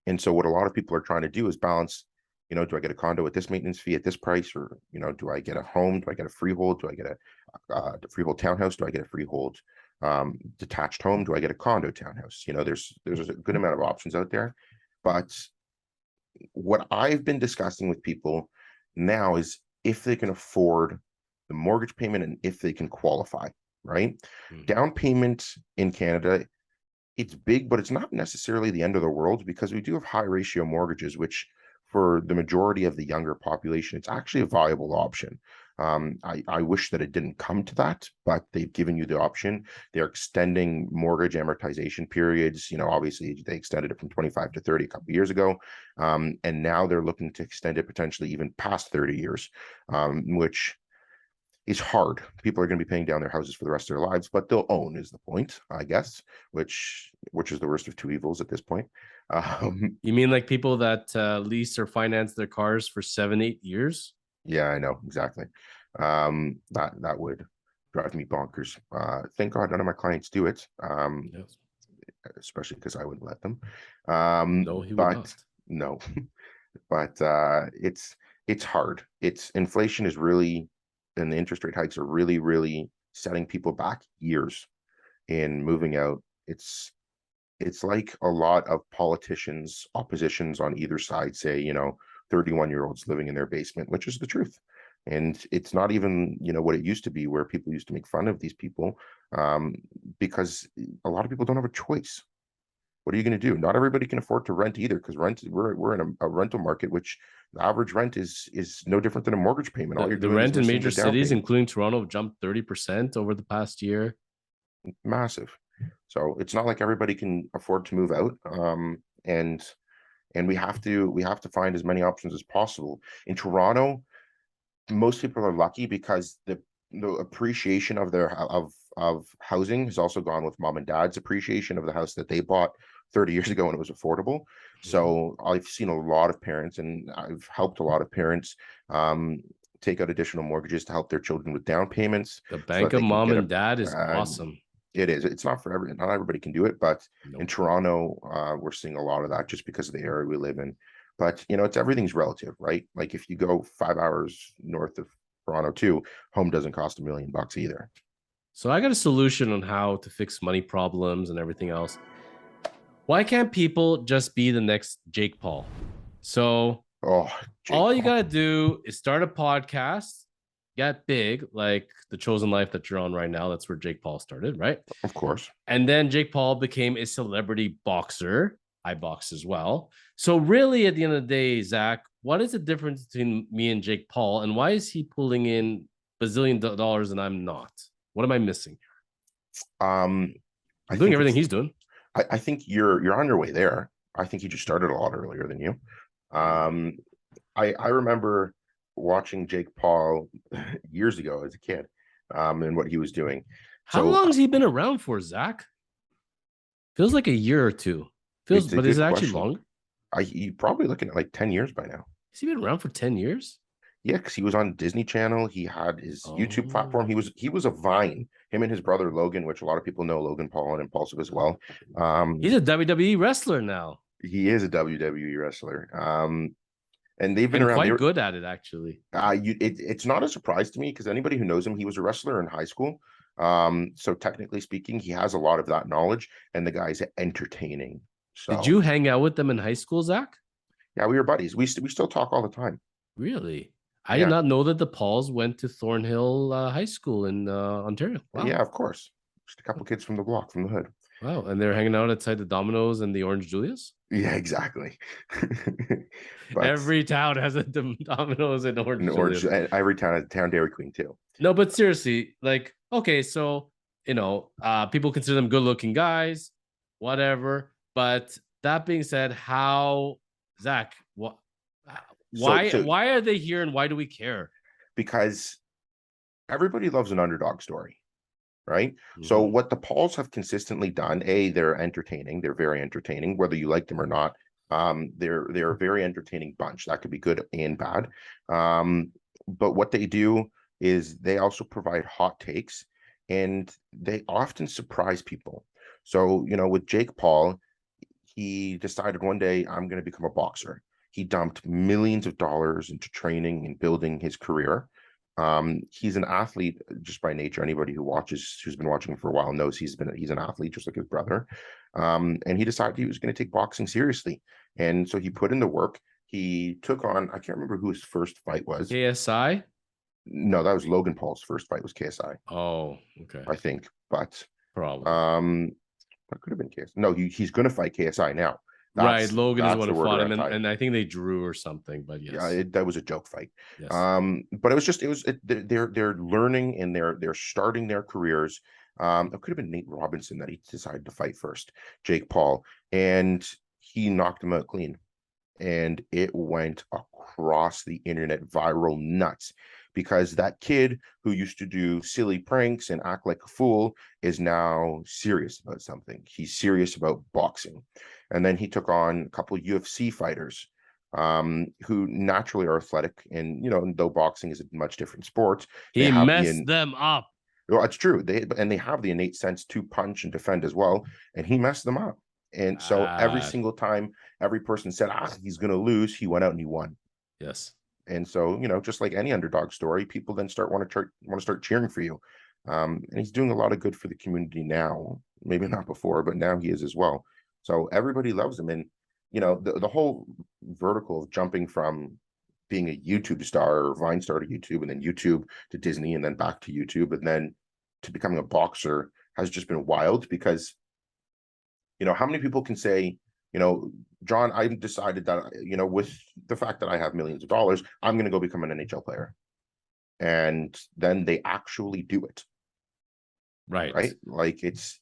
And so what a lot of people are trying to do is balance, do I get a condo at this maintenance fee at this price, or, do I get a home? Do I get a freehold? Do I get a freehold townhouse? Do I get a freehold detached home? Do I get a condo townhouse? There's a good amount of options out there. But what I've been discussing with people now is if they can afford the mortgage payment and if they can qualify, right? Down payment in Canada, it's big, but it's not necessarily the end of the world because we do have high ratio mortgages, which for the majority of the younger population, it's actually a viable option. I wish that it didn't come to that, but they've given you the option. They're extending mortgage amortization periods. Obviously they extended it from 25 to 30 a couple of years ago. And now they're looking to extend it potentially even past 30 years, which is hard. People are going to be paying down their houses for the rest of their lives, but they'll own is the point, I guess, which is the worst of two evils at this point. You mean like people that lease or finance their cars for 7-8 years? Yeah, I know exactly. That would drive me bonkers. Thank God none of my clients do it. Yes. Especially because I wouldn't let them. No, he would not. No, but it's hard. Inflation is really and the interest rate hikes are really, really setting people back years in moving out. It's like a lot of politicians, oppositions on either side say, 31-year-olds living in their basement, which is the truth. And it's not even, what it used to be, where people used to make fun of these people, because a lot of people don't have a choice. What are you going to do? Not everybody can afford to rent either, because we're in a rental market, which the average rent is no different than a mortgage payment. All you're The doing is rent in missing major the down cities, payment. including Toronto, jumped 30% over the past year. Massive. So it's not like everybody can afford to move out. And we have to find as many options as possible. In Toronto, most people are lucky because the appreciation of of housing has also gone with mom and dad's appreciation of the house that they bought 30 years ago when it was affordable. So I've seen a lot of parents, and I've helped a lot of parents take out additional mortgages to help their children with down payments. The so bank that of they can mom get and dad is awesome. It is. It's not for not everybody can do it, but in Toronto, we're seeing a lot of that just because of the area we live in. But it's everything's relative, right? Like if you go 5 hours north of Toronto too, home doesn't cost $1 million either. So I got a solution on how to fix money problems and everything else. Why can't people just be the next Jake Paul? So all you gotta do is start a podcast, get big, like The Chosen Life that you're on right now. That's where Jake Paul started, right? Of course. And then Jake Paul became a celebrity boxer. I box as well. So really, at the end of the day, Zach, what is the difference between me and Jake Paul, and why is he pulling in bazillion dollars and I'm not? What am I missing here? I'm doing everything he's doing. I think you're on your way there. I think he just started a lot earlier than you. I remember watching Jake Paul years ago as a kid, and what he was doing. How long has he been around for, Zach? Feels like a year or two. But is it actually longer? You're probably looking at like 10 years by now. Has he been around for 10 years? Yeah, because he was on Disney Channel. He had his YouTube platform. He was a Vine. Him and his brother Logan, which a lot of people know Logan Paul and Impulsive as well. He's a WWE wrestler now. He is a WWE wrestler. And they've been around. Quite good at it, actually. It's not a surprise to me because anybody who knows him, he was a wrestler in high school. So technically speaking, he has a lot of that knowledge, and the guy's entertaining. So, did you hang out with them in high school, Zach? Yeah, we were buddies. We still talk all the time. Really? I did not know that the Pauls went to Thornhill High School in Ontario. Wow. Yeah, of course. Just a couple kids from the block, from the hood. Wow. And they're hanging out outside the Domino's and the Orange Julius? Yeah, exactly. Every town has a Domino's and Orange Julius. Every town has a town Dairy Queen too. No, but seriously, like, okay, so, people consider them good-looking guys, whatever. But that being said, Zach, why are they here and why do we care? Because everybody loves an underdog story, right? So what the Pauls have consistently done, they're entertaining. They're very entertaining, whether you like them or not. They're a very entertaining bunch. That could be good and bad. But what they do is they also provide hot takes, and they often surprise people. So, with Jake Paul, he decided one day, I'm going to become a boxer. He dumped millions of dollars into training and building his career. He's an athlete just by nature. Anybody who's been watching him for a while knows he's an athlete just like his brother. And he decided he was going to take boxing seriously. And so he put in the work. He took on, I can't remember who his first fight was. KSI? No, that was Logan Paul's first fight was KSI. Oh, okay. I think, but probably. That could have been KSI. No, he's going to fight KSI now. Logan is what fought him, and I think they drew or something. But yes, yeah, that was a joke fight. Yes. But they're learning and they're starting their careers. It could have been Nate Robinson that he decided to fight first, Jake Paul, and he knocked him out clean, and it went across the internet viral nuts. Because that kid who used to do silly pranks and act like a fool is now serious about something. He's serious about boxing. And then he took on a couple of UFC fighters who naturally are athletic. And, though boxing is a much different sport. He messed them up. Well, it's true. They have the innate sense to punch and defend as well. And he messed them up. And so every single time every person said, he's going to lose, he went out and he won. Yes. And so, just like any underdog story, people then want to start cheering for you. And he's doing a lot of good for the community now. Maybe not before, but now he is as well. So everybody loves him. And the whole vertical of jumping from being a YouTube star or Vine star to YouTube, and then YouTube to Disney, and then back to YouTube, and then to becoming a boxer has just been wild. Because how many people can say, John, I decided that, with the fact that I have millions of dollars, I'm going to go become an NHL player. And then they actually do it. Right. Like it's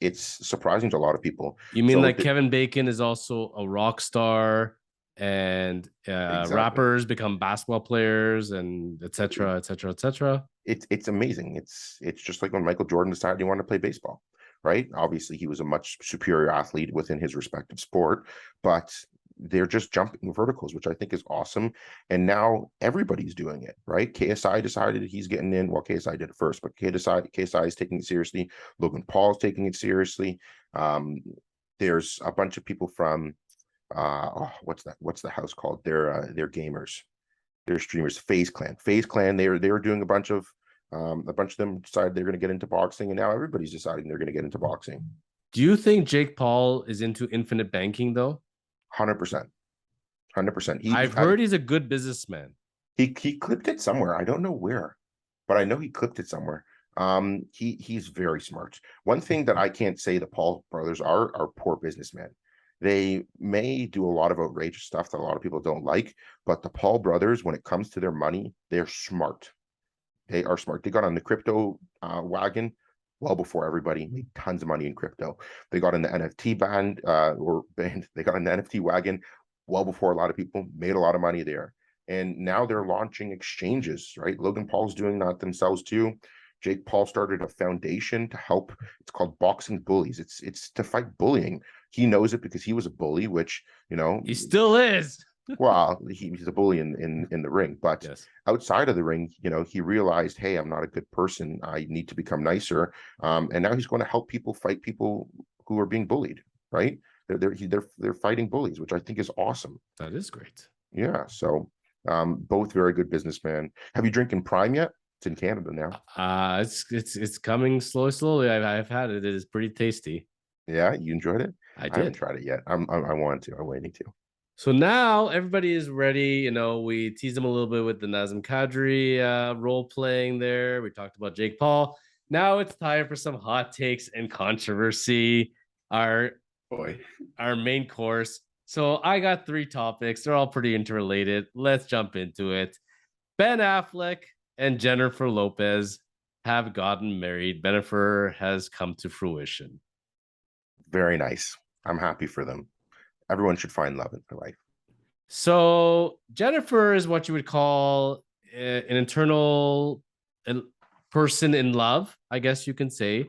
surprising to a lot of people. You mean like Kevin Bacon is also a rock star, and exactly. rappers become basketball players, and et cetera, et cetera, et cetera. It's amazing. It's just like when Michael Jordan decided he wanted to play baseball. Right. Obviously, he was a much superior athlete within his respective sport, but they're just jumping verticals, which I think is awesome. And now everybody's doing it, right? KSI decided he's getting in. Well, KSI did it first, but KSI is taking it seriously. Logan Paul's taking it seriously. There's a bunch of people from what's the house called? They're gamers. They're streamers. FaZe Clan. They were doing a bunch of them decided they're going to get into boxing, and now everybody's deciding they're going to get into boxing. Do you think Jake Paul is into infinite banking though? 100%. I've heard he's a good businessman. He clipped it somewhere. I don't know where, but I know he clipped it somewhere. He's very smart. One thing that I can't say the Paul brothers are poor businessmen. They may do a lot of outrageous stuff that a lot of people don't like, but the Paul brothers, when it comes to their money, they're smart. They are smart. They got on the crypto wagon well before everybody, made tons of money in crypto. They got in the NFT they got in the NFT wagon well before a lot of people, made a lot of money there. And now they're launching exchanges, right? Logan Paul's doing that themselves too. Jake Paul started a foundation to help. It's called Boxing Bullies. It's to fight bullying. He knows it because he was a bully, which, he still is. Well, he's a bully in the ring, but yes, outside of the ring, he realized, hey, I'm not a good person. I need to become nicer. And now he's going to help people fight people who are being bullied, right? They're fighting bullies, which I think is awesome. That is great. Yeah. So both very good businessmen. Have you drinking Prime yet? It's in Canada now. It's coming slowly. I've had it. It is pretty tasty. Yeah, you enjoyed it? I haven't tried it yet. I want to. I'm waiting to. So now everybody is ready. We teased them a little bit with the Nazem Kadri role playing there. We talked about Jake Paul. Now it's time for some hot takes and controversy. Our main course. So I got 3 topics. They're all pretty interrelated. Let's jump into it. Ben Affleck and Jennifer Lopez have gotten married. Bennifer has come to fruition. Very nice. I'm happy for them. Everyone should find love in their life. So Jennifer is what you would call an internal person in love, I guess you can say.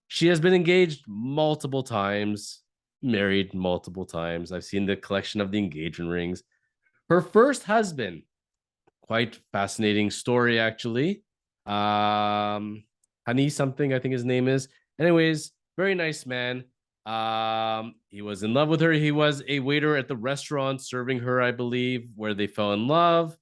She has been engaged multiple times, married multiple times. I've seen the collection of the engagement rings. Her first husband, quite fascinating story, actually. Honey something, I think his name is. Anyways, very nice man. He was in love with her. He was a waiter at the restaurant serving her, I believe, where they fell in love.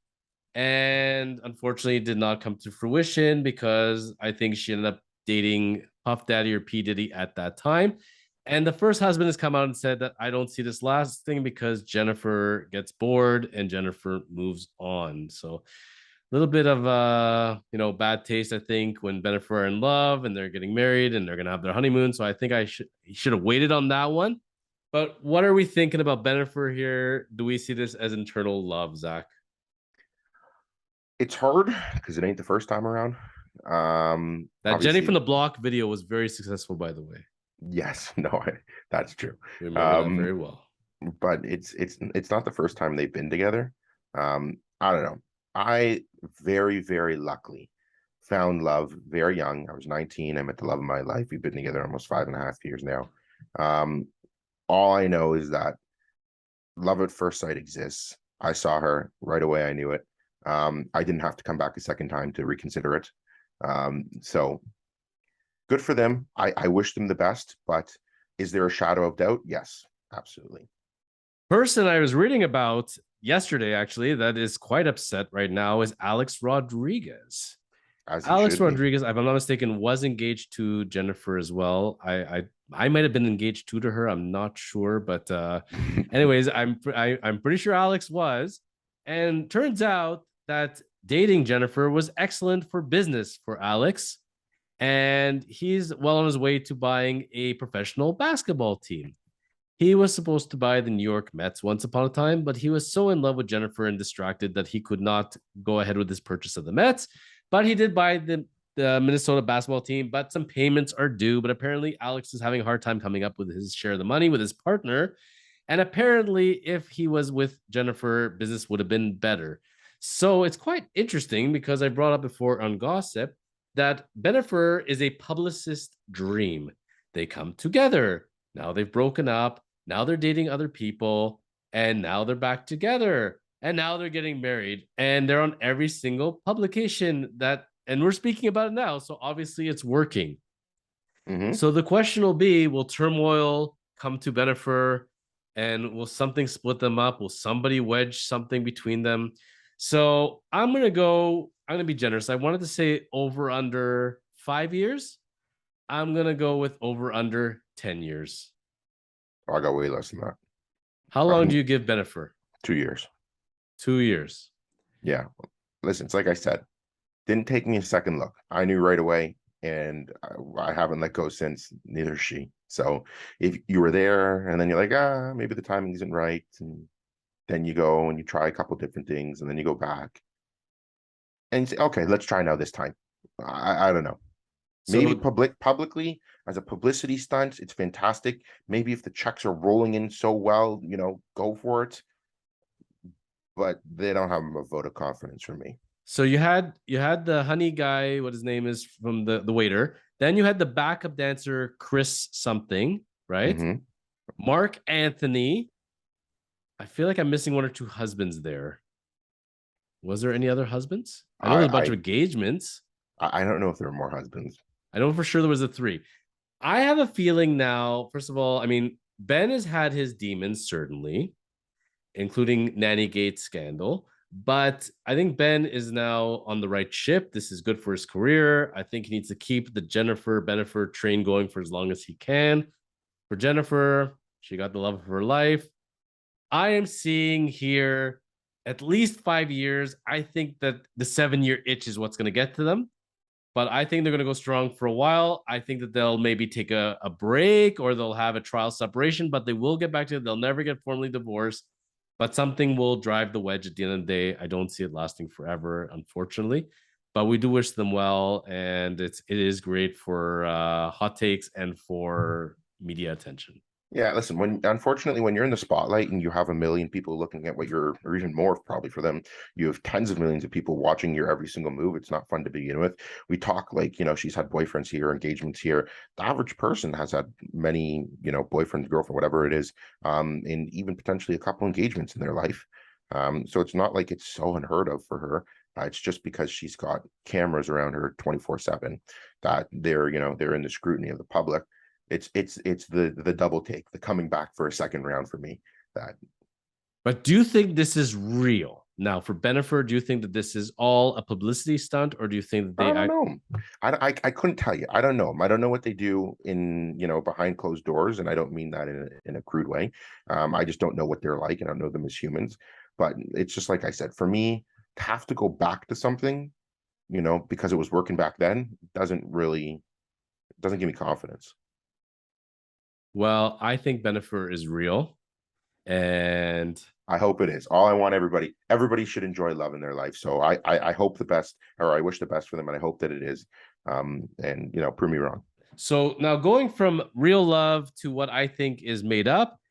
And unfortunately, it did not come to fruition because I think she ended up dating Puff Daddy or P. Diddy at that time. And the first husband has come out and said that I don't see this last thing because Jennifer gets bored and Jennifer moves on. So a little bit of bad taste, I think, when Bennifer are in love and they're getting married and they're gonna have their honeymoon. So I think he should have waited on that one. But what are we thinking about Bennifer here? Do we see this as internal love, Zach? It's hard because it ain't the first time around. That Jenny from the Block video was very successful, by the way. Yes, no, that's true. You remember that very well. But it's not the first time they've been together. I don't know. I very, very luckily found love very young. I was 19. I met the love of my life. We've been together almost 5.5 years now. All I know is that love at first sight exists. I saw her right away. I knew it. I didn't have to come back a second time to reconsider it. So good for them. I wish them the best, but is there a shadow of doubt? Yes, absolutely. Person I was reading about yesterday, actually, that is quite upset right now is Alex Rodriguez. As he Alex should be. Rodriguez, if I'm not mistaken, was engaged to Jennifer as well. I might have been engaged too to her. I'm not sure, but anyways, I'm pretty sure Alex was. And turns out that dating Jennifer was excellent for business for Alex, and he's well on his way to buying a professional basketball team. He was supposed to buy the New York Mets once upon a time, but he was so in love with Jennifer and distracted that he could not go ahead with his purchase of the Mets. But he did buy the Minnesota basketball team, but some payments are due. But apparently, Alex is having a hard time coming up with his share of the money with his partner. And apparently, if he was with Jennifer, business would have been better. So it's quite interesting because I brought up before on Gossip that Bennifer is a publicist's dream. They come together. Now they've broken up. Now they're dating other people. And now they're back together. And now they're getting married. And they're on every single publication and we're speaking about it now. So obviously it's working. Mm-hmm. So the question will be, will turmoil come to Bennifer and will something split them up? Will somebody wedge something between them? So I'm going to be generous. I wanted to say over under 5 years. I'm going to go with over under 10 years. I got way less than that. How long do you give Bennifer? 2 years. 2 years. Yeah. Listen, it's like I said, didn't take me a second look. I knew right away, and I haven't let go since, neither she. So if you were there and then you're like, maybe the timing isn't right, and then you go and you try a couple different things, and then you go back and you say, okay, let's try now this time. I don't know. So, maybe publicly as a publicity stunt, it's fantastic. Maybe if the checks are rolling in so well, go for it. But they don't have a vote of confidence from me. So you had the honey guy, what his name is, from the waiter. Then you had the backup dancer, Kris something, right? Mm-hmm. Mark Anthony. I feel like I'm missing one or two husbands there. Was there any other husbands? I know there's a bunch of engagements. I don't know if there are more husbands. I know for sure there was a 3. I have a feeling now, first of all, I mean, Ben has had his demons, certainly, including Nanny Gate scandal. But I think Ben is now on the right ship. This is good for his career. I think he needs to keep the Bennifer train going for as long as he can. For Jennifer, she got the love of her life. I am seeing here at least 5 years. I think that the 7-year itch is what's going to get to them. But I think they're going to go strong for a while. I think that they'll maybe take a break or they'll have a trial separation, but they will get back to it. They'll never get formally divorced. But something will drive the wedge at the end of the day. I don't see it lasting forever, unfortunately. But we do wish them well, and it is great for hot takes and for media attention. Yeah, listen, unfortunately, when you're in the spotlight and you have 1 million people looking at or even more probably for them, you have tens of millions of people watching your every single move. It's not fun to begin with. We talk like, she's had boyfriends here, engagements here. The average person has had many, boyfriends, girlfriend, whatever it is, and even potentially a couple engagements in their life. So it's not like it's so unheard of for her. It's just because she's got cameras around her 24/7 that they're in the scrutiny of the public. It's the double take, the coming back for a second round for me. But do you think this is real now for Bennifer? Do you think that this is all a publicity stunt, or do you think that they? I don't know. I couldn't tell you. I don't know. I don't know what they do in behind closed doors, and I don't mean that in a crude way. I just don't know what they're like, and I don't know them as humans. But it's just like I said, for me to have to go back to something, because it was working back then, doesn't give me confidence. Well, I think Bennifer is real, and I hope it is. All I want everybody should enjoy love in their life. So I hope the best, or I wish the best for them, and I hope that it is. And prove me wrong. So now going from real love to what I think is made up,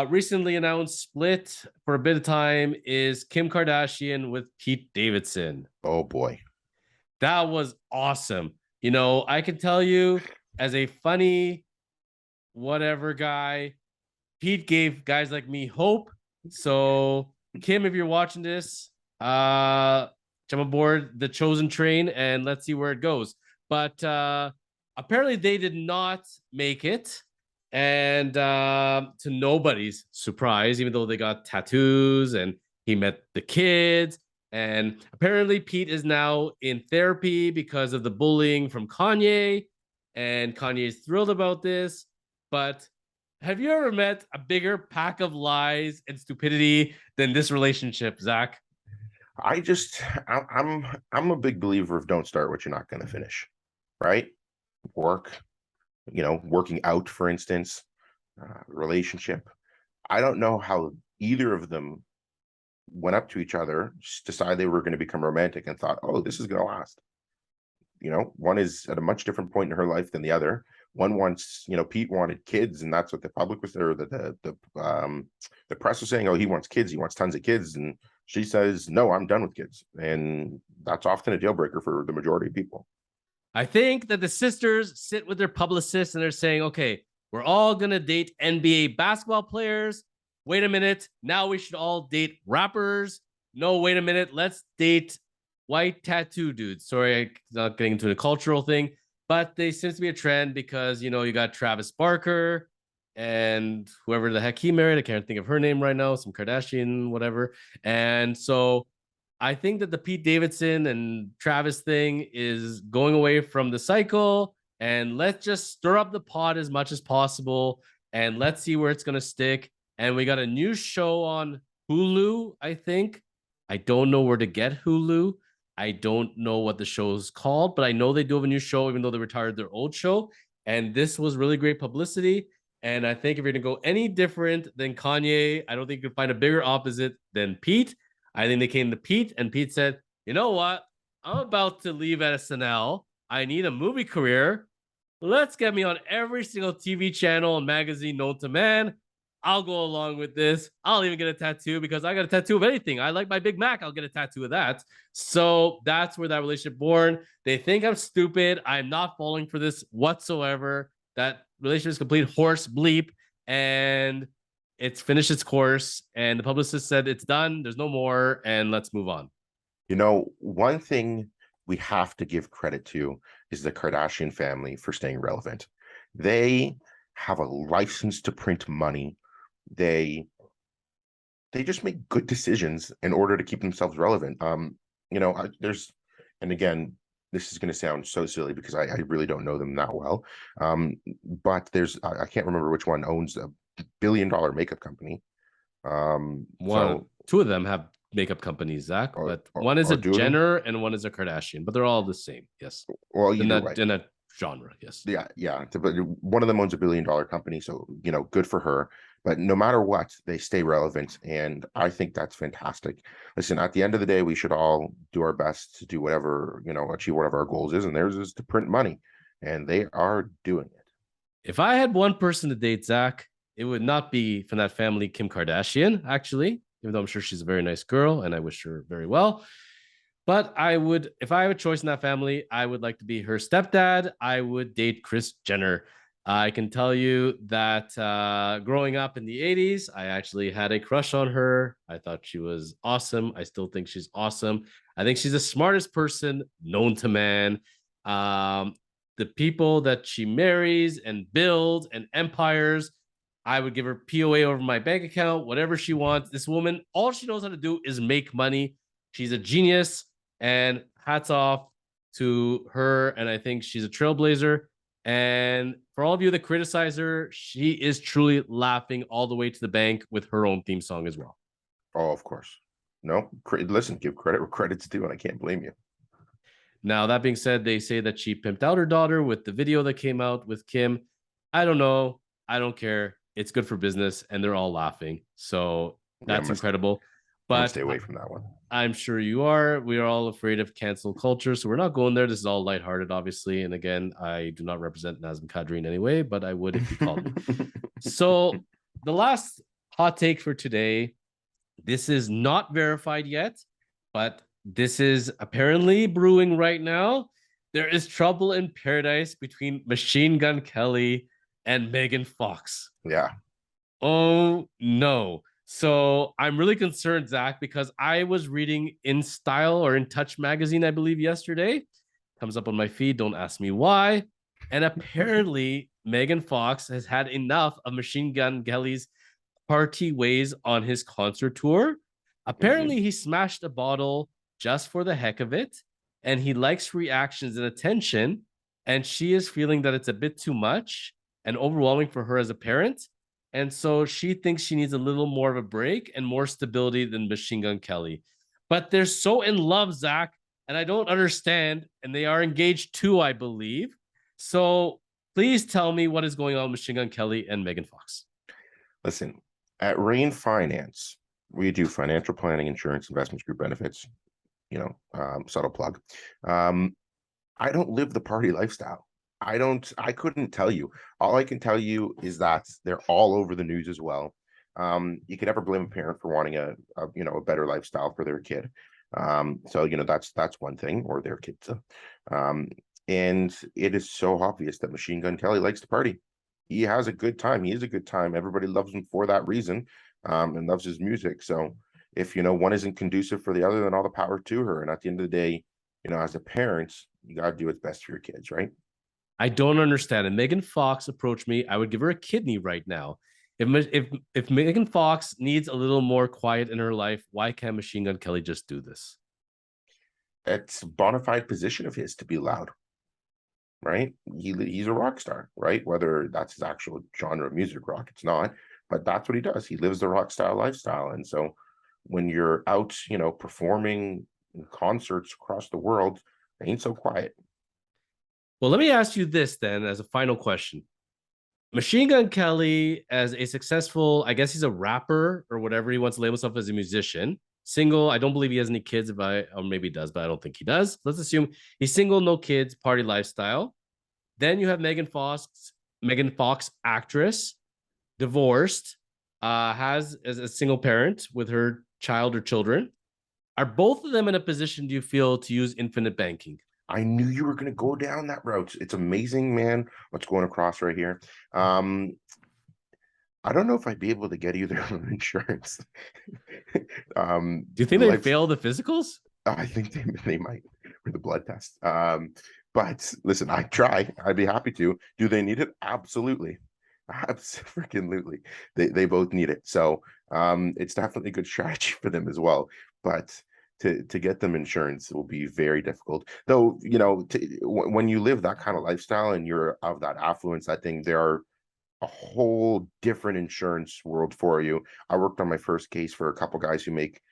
recently announced split for a bit of time is Kim Kardashian with Pete Davidson. Oh boy. That was awesome. I can tell you as a funny whatever guy, Pete gave guys like me hope. So Kim, if you're watching this, jump aboard the chosen train and let's see where it goes. But apparently they did not make it, and to nobody's surprise, even though they got tattoos and he met the kids. And apparently, Pete is now in therapy because of the bullying from Kanye. And Kanye is thrilled about this. But have you ever met a bigger pack of lies and stupidity than this relationship, Zach? I'm a big believer of don't start what you're not going to finish, right? Work, working out, for instance, relationship. I don't know how either of them went up to each other, decided they were going to become romantic, and thought, "Oh, this is going to last." One is at a much different point in her life than the other. One wants, Pete wanted kids, and that's what the public was there. The press was saying, "Oh, he wants kids. He wants tons of kids," and she says, "No, I'm done with kids," and that's often a deal breaker for the majority of people. I think that the sisters sit with their publicists and they're saying, okay, we're all going to date NBA basketball players. Wait a minute. Now we should all date rappers. No, wait a minute. Let's date white tattoo dudes. Sorry, I'm not getting into the cultural thing, but they seems to be a trend because, you got Travis Barker and whoever the heck he married. I can't think of her name right now, some Kardashian, whatever. And so I think that the Pete Davidson and Travis thing is going away from the cycle, and let's just stir up the pot as much as possible and let's see where it's going to stick. And we got a new show on Hulu, I think. I don't know where to get Hulu. I don't know what the show is called, but I know they do have a new show, even though they retired their old show. And this was really great publicity. And I think if you're going to go any different than Kanye, I don't think you can find a bigger opposite than Pete. I think they came to Pete, and Pete said, "You know what? I'm about to leave at SNL. I need a movie career. Let's get me on every single TV channel and magazine known to man. I'll go along with this. I'll even get a tattoo because I got a tattoo of anything. I like my Big Mac. I'll get a tattoo of that." So that's where that relationship born. They think I'm stupid. I'm not falling for this whatsoever. That relationship is complete horse bleep. And it's finished its course, and the publicist said it's done. There's no more, and let's move on. One thing we have to give credit to is the Kardashian family for staying relevant. They have a license to print money. They just make good decisions in order to keep themselves relevant. And again, this is going to sound so silly because I really don't know them that well. But I can't remember which one owns a billion-dollar makeup company. Two of them have makeup companies, Zach, but one is a Jenner and one is a Kardashian, but they're all the same. Yes. Well, in that genre. Yes. Yeah. But one of them owns a billion-dollar company, so good for her. But no matter what, they stay relevant, and I think that's fantastic. Listen, at the end of the day, we should all do our best to do whatever, achieve whatever our goals is, and theirs is to print money, and they are doing it. If I had one person to date, Zach, it would not be from that family, Kim Kardashian, actually, even though I'm sure she's a very nice girl and I wish her very well. But I would, if I have a choice in that family, I would like to be her stepdad. I would date Kris Jenner. I can tell you that growing up in the 80s, I actually had a crush on her. I thought she was awesome. I still think she's awesome. I think she's the smartest person known to man. The people that she marries and builds and empires, I would give her POA over my bank account, whatever she wants. This woman, all she knows how to do is make money. She's a genius, and hats off to her. And I think she's a trailblazer. And for all of you that criticize her, she is truly laughing all the way to the bank with her own theme song as well. Oh, of course. No, listen, give credit where credit's due, and I can't blame you. Now, that being said, they say that she pimped out her daughter with the video that came out with Kim. I don't know. I don't care. It's good for business, and they're all laughing. So that's incredible. But stay away from that one. I'm sure you are. We are all afraid of cancel culture, so we're not going there. This is all lighthearted, obviously. And again, I do not represent Nazem Kadri in any way, but I would if you called me. So the last hot take for today, this is not verified yet, but this is apparently brewing right now. There is trouble in paradise between Machine Gun Kelly and Megan Fox. Yeah. Oh, no. So I'm really concerned, Zach, because I was reading In Style or In Touch magazine, I believe, yesterday. Comes up on my feed. Don't ask me why. And apparently, Megan Fox has had enough of Machine Gun Kelly's party ways on his concert tour. Mhm. Apparently, he smashed a bottle just for the heck of it, and he likes reactions and attention. And she is feeling that it's a bit too much and overwhelming for her as a parent. And so she thinks she needs a little more of a break and more stability than Machine Gun Kelly. But they're so in love, Zach, and I don't understand. And they are engaged too, I believe. So please tell me what is going on with Machine Gun Kelly and Megan Fox. Listen, at Rain Finance, we do financial planning, insurance, investments, group benefits. Subtle plug. Um, I don't live the party lifestyle. I couldn't tell you. All I can tell you is that they're all over the news as well. You can never blame a parent for wanting a better lifestyle for their kid. So that's one thing, or their kid too. Um, and it is so obvious that Machine Gun Kelly likes to party. He has a good time. He is a good time. Everybody loves him for that reason, and loves his music. So if one isn't conducive for the other, then all the power to her. And at the end of the day, as a parent, you got to do what's best for your kids, right? I don't understand. And Megan Fox approached me. I would give her a kidney right now. If Megan Fox needs a little more quiet in her life, why can't Machine Gun Kelly just do this? It's a bona fide position of his to be loud, right? He's a rock star, right? Whether that's his actual genre of music, rock, it's not, but that's what he does. He lives the rock style lifestyle. And so when you're out, performing in concerts across the world, it ain't so quiet. Well, let me ask you this then as a final question. Machine Gun Kelly, as a successful, I guess he's a rapper or whatever he wants to label himself as a musician. Single. I don't believe he has any kids. Or maybe he does, but I don't think he does. Let's assume he's single, no kids, party lifestyle. Then you have Megan Fox, actress, divorced, has as a single parent with her child or children. Are both of them in a position, do you feel, to use infinite banking? I knew you were going to go down that route. It's amazing, man, what's going across right here. I don't know if I'd be able to get either insurance. Do you think they Let's fail the physicals? I think they might for the blood test. But listen, I try. I'd be happy to. Do they need it? Absolutely. Absolutely. They both need it. So it's definitely a good strategy for them as well. But to get them insurance will be very difficult. Though, when you live that kind of lifestyle and you're of that affluence, I think there are a whole different insurance world for you. I worked on my first case for a couple guys who make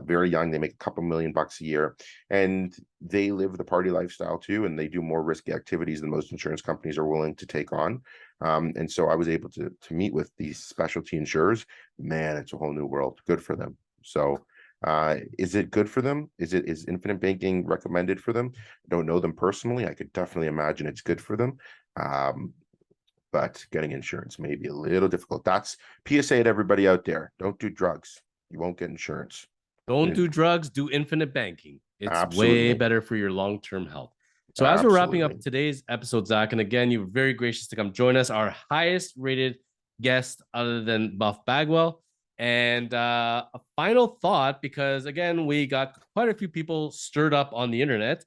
very young. They make a couple $1,000,000 a year, and they live the party lifestyle too. And they do more risky activities than most insurance companies are willing to take on. And so I was able to meet with these specialty insurers. Man, it's a whole new world. Good for them. So is it good for them? Is infinite banking recommended for them? I don't know them personally. I could definitely imagine it's good for them. But getting insurance may be a little difficult. That's PSA to everybody out there. Don't do drugs. You won't get insurance. Don't do drugs, do infinite banking. It's way Absolutely. better for your long term health. So, as we're wrapping up Absolutely. today's episode, Zach, and again, you were very gracious to come join us, our highest rated guest other than Buff Bagwell. And a final thought, because again, we got quite a few people stirred up on the internet.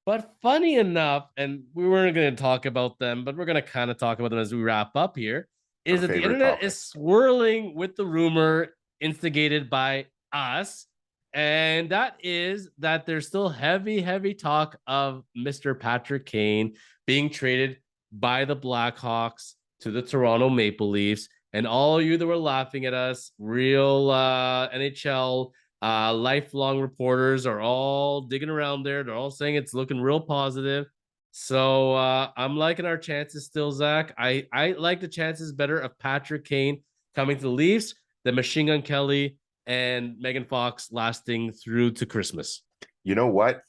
But funny enough, and we weren't going to talk about them, but we're going to kind of talk about them as we wrap up here, Our is that the favorite internet topic. is swirling with the rumor instigated by us. And that is that there's still heavy talk of Mr. Patrick Kane being traded by the Blackhawks to the Toronto Maple Leafs. And all you that were laughing at us, real NHL lifelong reporters are all digging around there. They're all saying it's looking real positive. So I'm liking our chances still, Zach. I like the chances better of Patrick Kane coming to the Leafs than Machine Gun Kelly and Megan Fox lasting through to Christmas. You know what?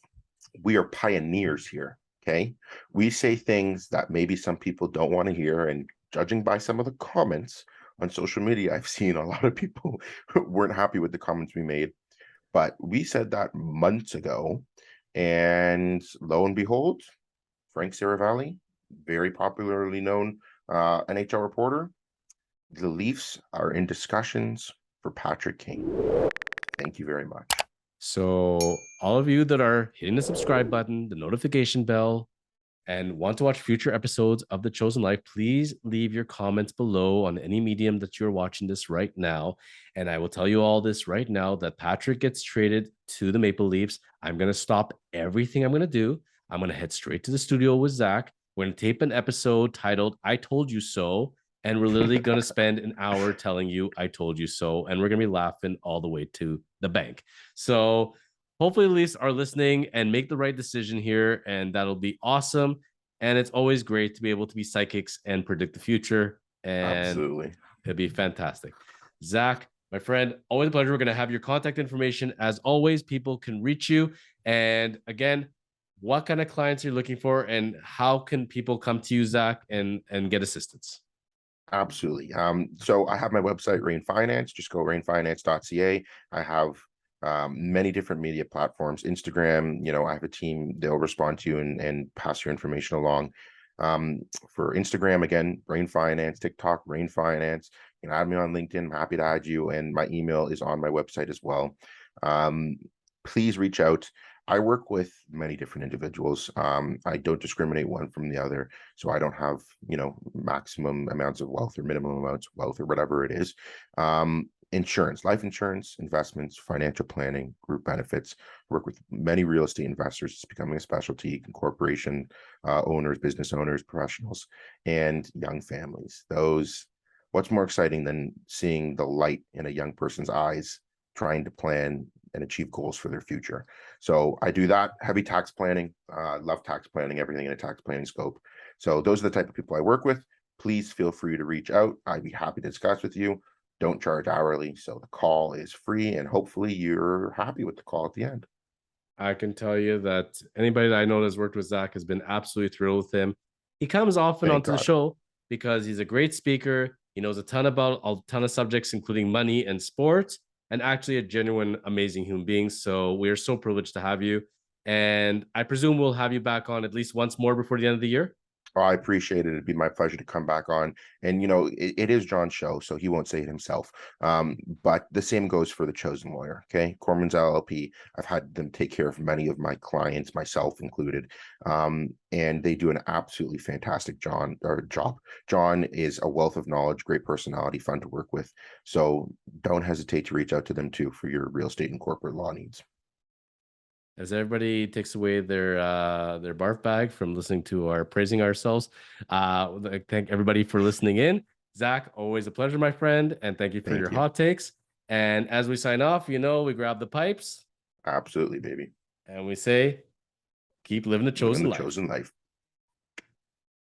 We are pioneers here. Okay. We say things that maybe some people don't want to hear. And judging by some of the comments on social media, I've seen a lot of people weren't happy with the comments we made. But we said that months ago. And lo and behold, Frank Saravalli, very popularly known NHL reporter, the Leafs are in discussions for Patrick Kane. Thank you very much. So all of you that are hitting the subscribe button, the notification bell, and want to watch future episodes of The Chosen Life, please leave your comments below on any medium that you're watching this right now. And I will tell you all this right now that Patrick gets traded to the Maple Leafs. I'm going to stop everything I'm going to do. I'm going to head straight to the studio with Zach. We're going to tape an episode titled I Told You So. And we're literally going to spend an hour telling you I told you so. And we're going to be laughing all the way to the bank. So hopefully the Leafs are listening and make the right decision here. And that'll be awesome. And it's always great to be able to be psychics and predict the future. And Absolutely. it'd be fantastic. Zach, my friend, always a pleasure. We're going to have your contact information. As always, people can reach you. And again, what kind of clients you're looking for and how can people come to you, Zach, and get assistance? Absolutely. So I have my website, Rain Finance. Just go rainfinance.ca. I have many different media platforms. Instagram, I have a team, they'll respond to you and pass your information along. For Instagram, again, Rain Finance, TikTok, Rain Finance. You can add me on LinkedIn. I'm happy to add you. And my email is on my website as well. Please reach out. I work with many different individuals. I don't discriminate one from the other. So I don't have, maximum amounts of wealth or minimum amounts of wealth or whatever it is. Insurance, life insurance, investments, financial planning, group benefits. Work with many real estate investors. It's becoming a specialty. Corporation owners, business owners, professionals, and young families. What's more exciting than seeing the light in a young person's eyes, trying to plan and achieve goals for their future? So I do that. Heavy tax planning. Love tax planning, everything in a tax planning scope. So those are the type of people I work with. Please feel free to reach out. I'd be happy to discuss with you. Don't charge hourly. So the call is free, and hopefully you're happy with the call at the end. I can tell you that anybody that I know that's worked with Zach has been absolutely thrilled with him. He comes often onto the show because he's a great speaker. He knows a ton about a ton of subjects, including money and sports, and actually a genuine, amazing human being. So we are so privileged to have you. And I presume we'll have you back on at least once more before the end of the year. Oh, I appreciate it. It'd be my pleasure to come back on. And, it is John's show, so he won't say it himself. But the same goes for The Chosen Lawyer. Okay. Kormans LLP. I've had them take care of many of my clients, myself included. And they do an absolutely fantastic job. John is a wealth of knowledge, great personality, fun to work with. So don't hesitate to reach out to them too for your real estate and corporate law needs. As everybody takes away their barf bag from listening to our praising ourselves, I thank everybody for listening in. Zach, always a pleasure, my friend, and thank you for your hot takes. And as we sign off, we grab the pipes. Absolutely, baby. And we say, keep living the chosen life.